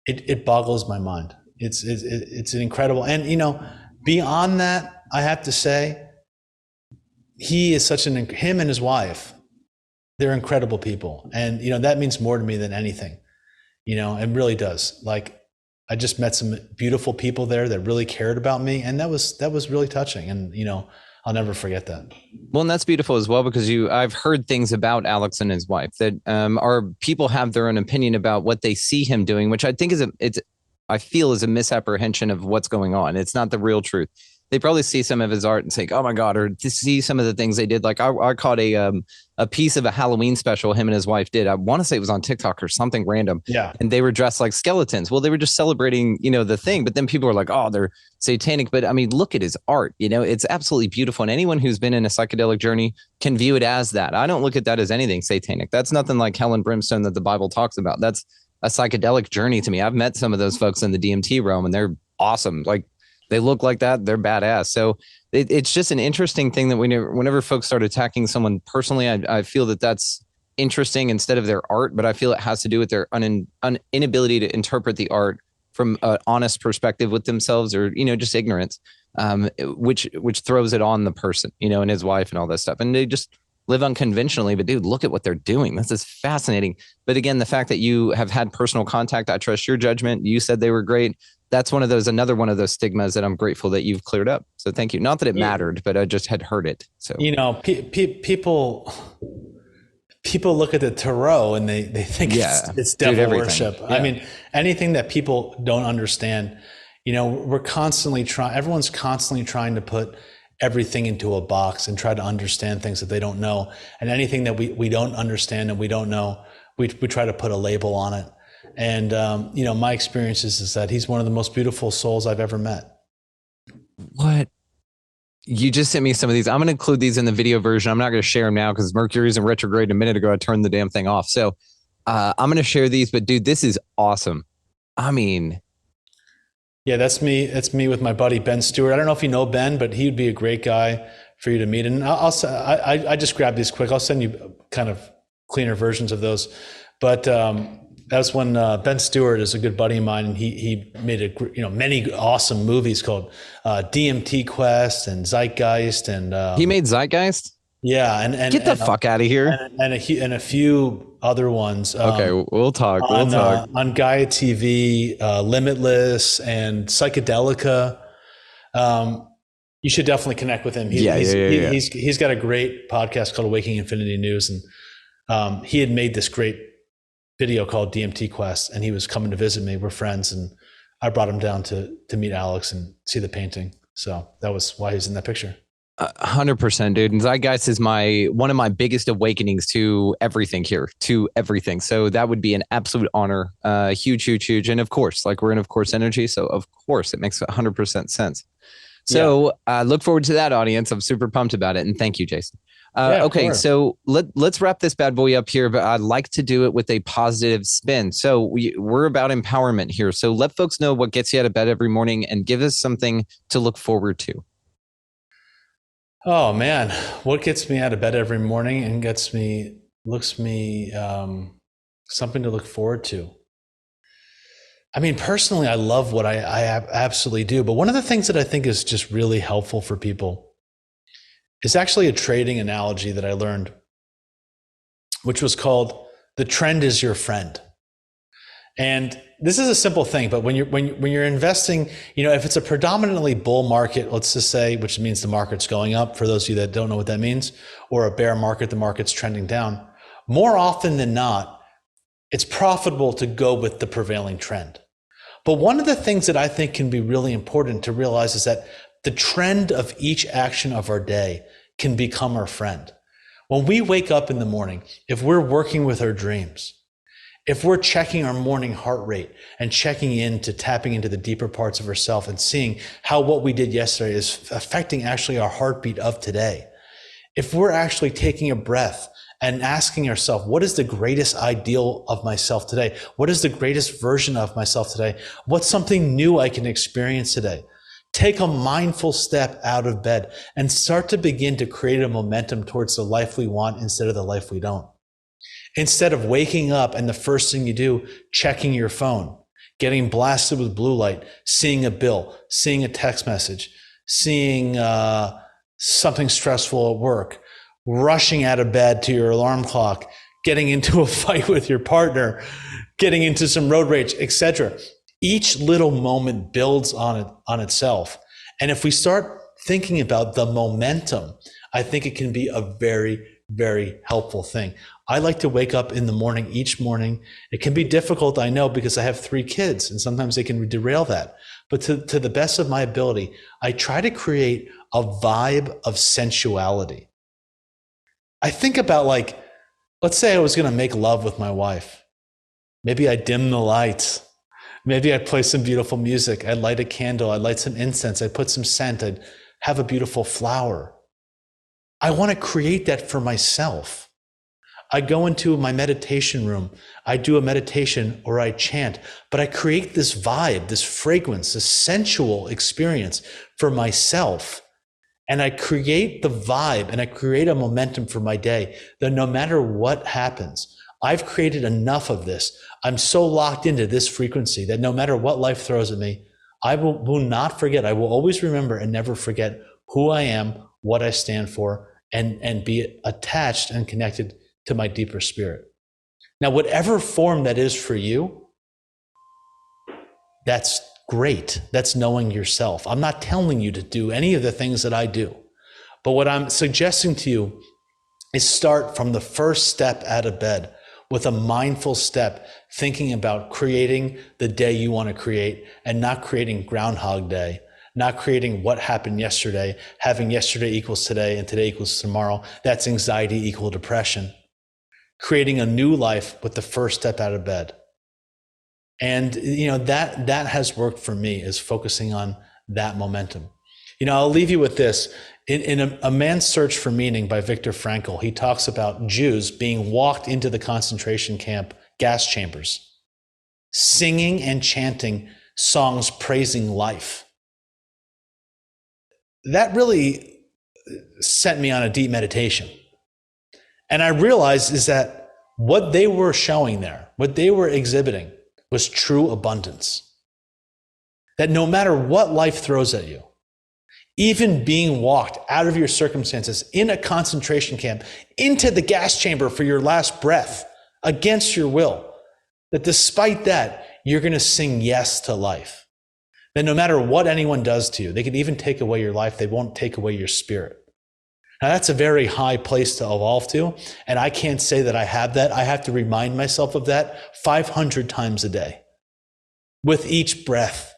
it boggles my mind. It's an incredible. And, beyond that, I have to say, he is him and his wife, they're incredible people. And, that means more to me than anything, it really does. Like, I just met some beautiful people there that really cared about me. And that was really touching. And, I'll never forget that. Well, and that's beautiful as well, because I've heard things about Alex and his wife that our people have their own opinion about what they see him doing, which I think I feel is a misapprehension of what's going on. It's not the real truth. They probably see some of his art and think, oh my God, or to see some of the things they did. Like I caught a piece of a Halloween special him and his wife did. I want to say it was on TikTok or something random. Yeah. And they were dressed like skeletons. Well, they were just celebrating, the thing. But then people were like, oh, they're satanic. But I mean, look at his art. It's absolutely beautiful. And anyone who's been in a psychedelic journey can view it as that. I don't look at that as anything satanic. That's nothing like hell and brimstone that the Bible talks about. That's a psychedelic journey to me. I've met some of those folks in the DMT realm, and they're awesome. Like, they look like that. They're badass. So it's just an interesting thing that whenever folks start attacking someone personally, I feel that that's interesting instead of their art, but I feel it has to do with their inability to interpret the art from an honest perspective with themselves, or, just ignorance, which throws it on the person, and his wife and all that stuff. And they just live unconventionally, but dude, look at what they're doing. This is fascinating. But again, the fact that you have had personal contact, I trust your judgment. You said they were great. That's another one of those stigmas that I'm grateful that you've cleared up. So thank you. Not that it mattered, but I just had heard it. So, people look at the tarot and they think it's devil worship. Yeah. I mean, anything that people don't understand, we're constantly everyone's constantly trying to put everything into a box and try to understand things that they don't know. And anything that we don't understand and we don't know, we try to put a label on it. And, my experience is that he's one of the most beautiful souls I've ever met. What? You just sent me some of these. I'm going to include these in the video version. I'm not going to share them now because Mercury's in retrograde. A minute ago, I turned the damn thing off. So I'm going to share these. But dude, this is awesome. I mean. Yeah, that's me. That's me with my buddy, Ben Stewart. I don't know if you know Ben, but he'd be a great guy for you to meet. And I just grabbed these quick. I'll send you kind of cleaner versions of those. But that's when Ben Stewart is a good buddy of mine, and he made many awesome movies called DMT Quest and Zeitgeist, and he made Zeitgeist. Yeah, and get the fuck out of here, and a few other ones. Okay, we'll talk. On Gaia TV, Limitless, and Psychedelica. You should definitely connect with him. He's got a great podcast called Awakening Infinity News, and he had made this great video called DMT Quest, and he was coming to visit me. We're friends, and I brought him down to meet Alex and see the painting. So that was why he's in that picture. 100%, dude. And Zeitgeist is one of my biggest awakenings to everything here, to everything. So that would be an absolute honor. Huge. And of course, like we're in, of course, energy. So of course it makes 100% sense. So look forward to that, audience. I'm super pumped about it. And thank you, Jason. Okay, so let's wrap this bad boy up here, but I'd like to do it with a positive spin. So we're about empowerment here. So let folks know what gets you out of bed every morning and give us something to look forward to. Oh man, what gets me out of bed every morning and looks me something to look forward to? I mean, personally, I love what I absolutely do. But one of the things that I think is just really helpful for people is actually a trading analogy that I learned, which was called "the trend is your friend." And this is a simple thing, but when you're investing, if it's a predominantly bull market, let's just say, which means the market's going up, for those of you that don't know what that means, or a bear market, the market's trending down, more often than not, it's profitable to go with the prevailing trend. But one of the things that I think can be really important to realize is that the trend of each action of our day can become our friend. When we wake up in the morning, if we're working with our dreams, if we're checking our morning heart rate and checking into tapping into the deeper parts of ourselves and seeing how what we did yesterday is affecting actually our heartbeat of today, if we're actually taking a breath and asking ourselves, what is the greatest ideal of myself today? What is the greatest version of myself today? What's something new I can experience today? Take a mindful step out of bed and start to begin to create a momentum towards the life we want instead of the life we don't. Instead of waking up and the first thing you do, checking your phone, getting blasted with blue light, seeing a bill, seeing a text message, seeing something stressful at work, rushing out of bed to your alarm clock, getting into a fight with your partner, getting into some road rage, etc. Each little moment builds on itself. And if we start thinking about the momentum, I think it can be a very, very helpful thing. I like to wake up in the morning, each morning. It can be difficult, I know, because I have 3 kids and sometimes they can derail that. But to the best of my ability, I try to create a vibe of sensuality. I think about, like, let's say I was going to make love with my wife. Maybe I dim the lights. Maybe I'd play some beautiful music. I'd light a candle. I'd light some incense. I'd put some scent. I'd have a beautiful flower. I want to create that for myself. I go into my meditation room. I do a meditation or I chant, but I create this vibe, this fragrance, this sensual experience for myself. And I create the vibe and I create a momentum for my day that no matter what happens, I've created enough of this. I'm so locked into this frequency that no matter what life throws at me, I will not forget. I will always remember and never forget who I am, what I stand for, and be attached and connected to my deeper spirit. Now, whatever form that is for you, that's great. That's knowing yourself. I'm not telling you to do any of the things that I do, but what I'm suggesting to you is start from the first step out of bed with a mindful step, thinking about creating the day you want to create and not creating Groundhog Day, not creating what happened yesterday, having yesterday equals today and today equals tomorrow. That's anxiety equal depression. Creating a new life with the first step out of bed. And, that has worked for me, is focusing on that momentum. I'll leave you with this. In A Man's Search for Meaning by Viktor Frankl, he talks about Jews being walked into the concentration camp gas chambers, singing and chanting songs praising life. That really sent me on a deep meditation. And I realized is that what they were showing there, what they were exhibiting, was true abundance. That no matter what life throws at you, even being walked out of your circumstances in a concentration camp into the gas chamber for your last breath against your will, that despite that, you're going to sing yes to life. That no matter what anyone does to you, they can even take away your life, they won't take away your spirit. Now, that's a very high place to evolve to, and I can't say that I have that. I have to remind myself of that 500 times a day. With each breath,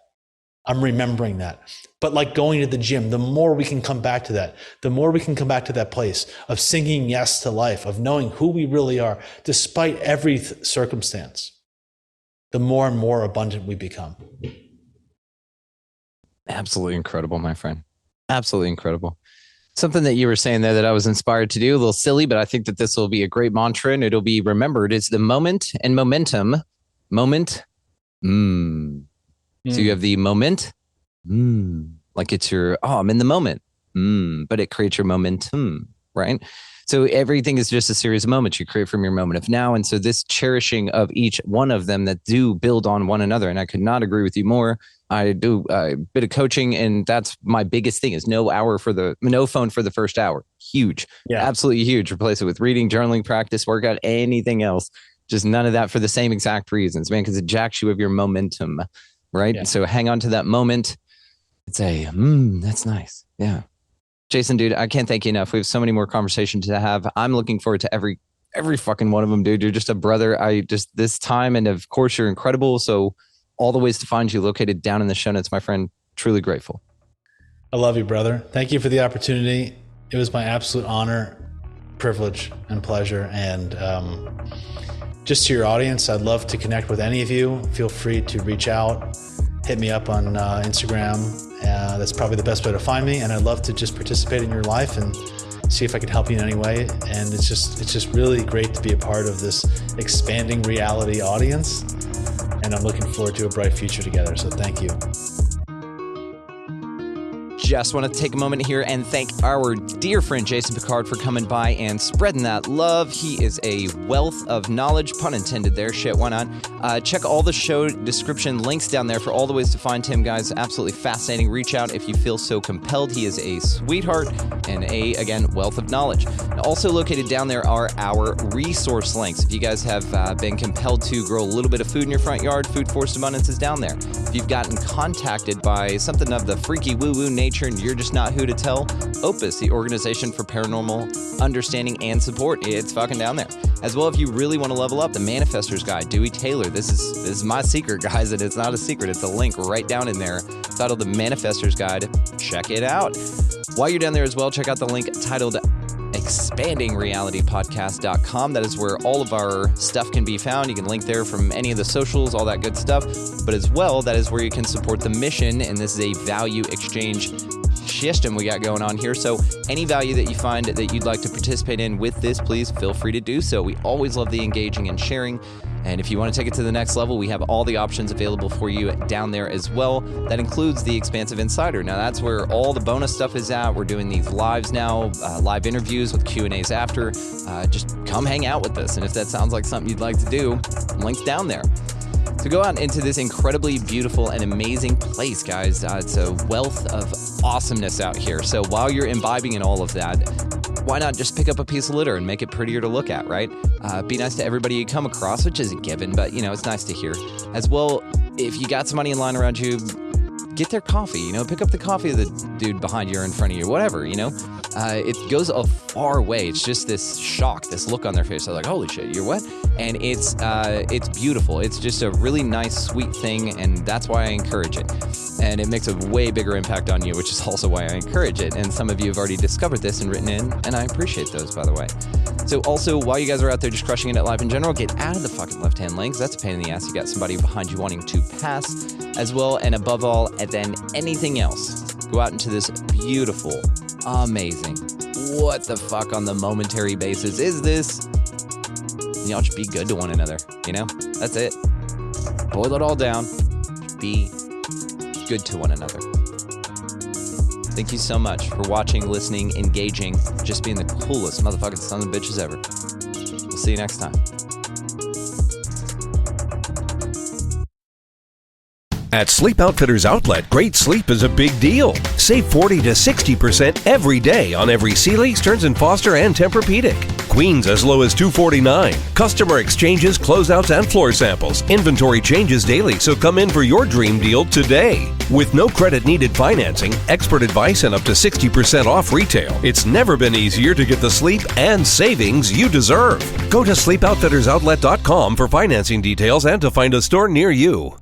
I'm remembering that. But like going to the gym, the more we can come back to that, the more we can come back to that place of singing yes to life, of knowing who we really are, despite every circumstance, the more and more abundant we become. Absolutely incredible, my friend. Absolutely incredible. Something that you were saying there that I was inspired to do, a little silly, but I think that this will be a great mantra and it'll be remembered, is the moment and momentum. Moment. So you have the moment. Like it's your, I'm in the moment. But it creates your momentum, right? So everything is just a series of moments you create from your moment of now. And so this cherishing of each one of them that do build on one another. And I could not agree with you more. I do a bit of coaching, and that's my biggest thing is no phone for the first hour. Huge. Yeah. Absolutely huge. Replace it with reading, journaling, practice, workout, anything else. Just none of that for the same exact reasons, man, because it jacks you of your momentum, right? Yeah. So hang on to that moment. It's that's nice. Yeah. Jason, dude, I can't thank you enough. We have so many more conversations to have. I'm looking forward to every fucking one of them, dude. You're just a brother. This time, and of course you're incredible. So all the ways to find you located down in the show notes, my friend. Truly grateful. I love you, brother. Thank you for the opportunity. It was my absolute honor, privilege, and pleasure. And just to your audience, I'd love to connect with any of you. Feel free to reach out. Hit me up on Instagram. That's probably the best way to find me. And I'd love to just participate in your life and see if I can help you in any way. And it's just really great to be a part of this expanding reality audience. And I'm looking forward to a bright future together. So thank you. Just want to take a moment here and thank our dear friend Jason Pickard for coming by and spreading that love. He is a wealth of knowledge, pun intended there. Shit, why not? Check all the show description links down there for all the ways to find him, guys. Absolutely fascinating. Reach out if you feel so compelled. He is a sweetheart and again, wealth of knowledge. Also located down there are our resource links. If you guys have been compelled to grow a little bit of food in your front yard, Food Forest Abundance is down there. If you've gotten contacted by something of the freaky woo-woo nature and you're just not who to tell, Opus, the Organization for Paranormal Understanding and Support, it's fucking down there. As well, if you really want to level up, the Manifestors guy, Dewey Taylor. This is my secret, guys, and it's not a secret. It's a link right down in there titled The Manifestors Guide. Check it out. While you're down there as well, check out the link titled expandingrealitypodcast.com. That is where all of our stuff can be found. You can link there from any of the socials, all that good stuff. But as well, that is where you can support the mission, and this is a value exchange system we got going on here. So any value that you find that you'd like to participate in with this, please feel free to do so. We always love the engaging and sharing. And if you want to take it to the next level, we have all the options available for you down there as well. That includes the Expansive Insider. Now, that's where all the bonus stuff is at. We're doing these lives now, live interviews with Q&As after. Just come hang out with us. And if that sounds like something you'd like to do, link's down there. So go out into this incredibly beautiful and amazing place, guys. It's a wealth of awesomeness out here. So while you're imbibing in all of that, why not just pick up a piece of litter and make it prettier to look at, right? Be nice to everybody you come across, which isn't given, but, it's nice to hear. As well, if you got somebody in line around you, get their coffee, pick up the coffee of the dude behind you or in front of you, whatever, it goes a far way. It's just this shock, this look on their face. They're like, holy shit, you're what? And it's beautiful. It's just a really nice, sweet thing, and that's why I encourage it. And it makes a way bigger impact on you, which is also why I encourage it. And some of you have already discovered this and written in, and I appreciate those, by the way. So also, while you guys are out there just crushing it at life in general, get out of the fucking left-hand lanes. That's a pain in the ass. You got somebody behind you wanting to pass as well. And above all, and then anything else, go out into this beautiful, amazing, what the fuck on the momentary basis is this? And y'all just be good to one another, That's it. Boil it all down. Be good to one another. Thank you so much for watching, listening, engaging, just being the coolest motherfucking sons of bitches ever. We'll see you next time. At Sleep Outfitters Outlet, great sleep is a big deal. Save 40 to 60% every day on every Sealy, Stearns & Foster, and Tempur-Pedic. Queens as low as $249. Customer exchanges, closeouts, and floor samples. Inventory changes daily, so come in for your dream deal today. With no credit needed financing, expert advice, and up to 60% off retail, it's never been easier to get the sleep and savings you deserve. Go to sleepoutfittersoutlet.com for financing details and to find a store near you.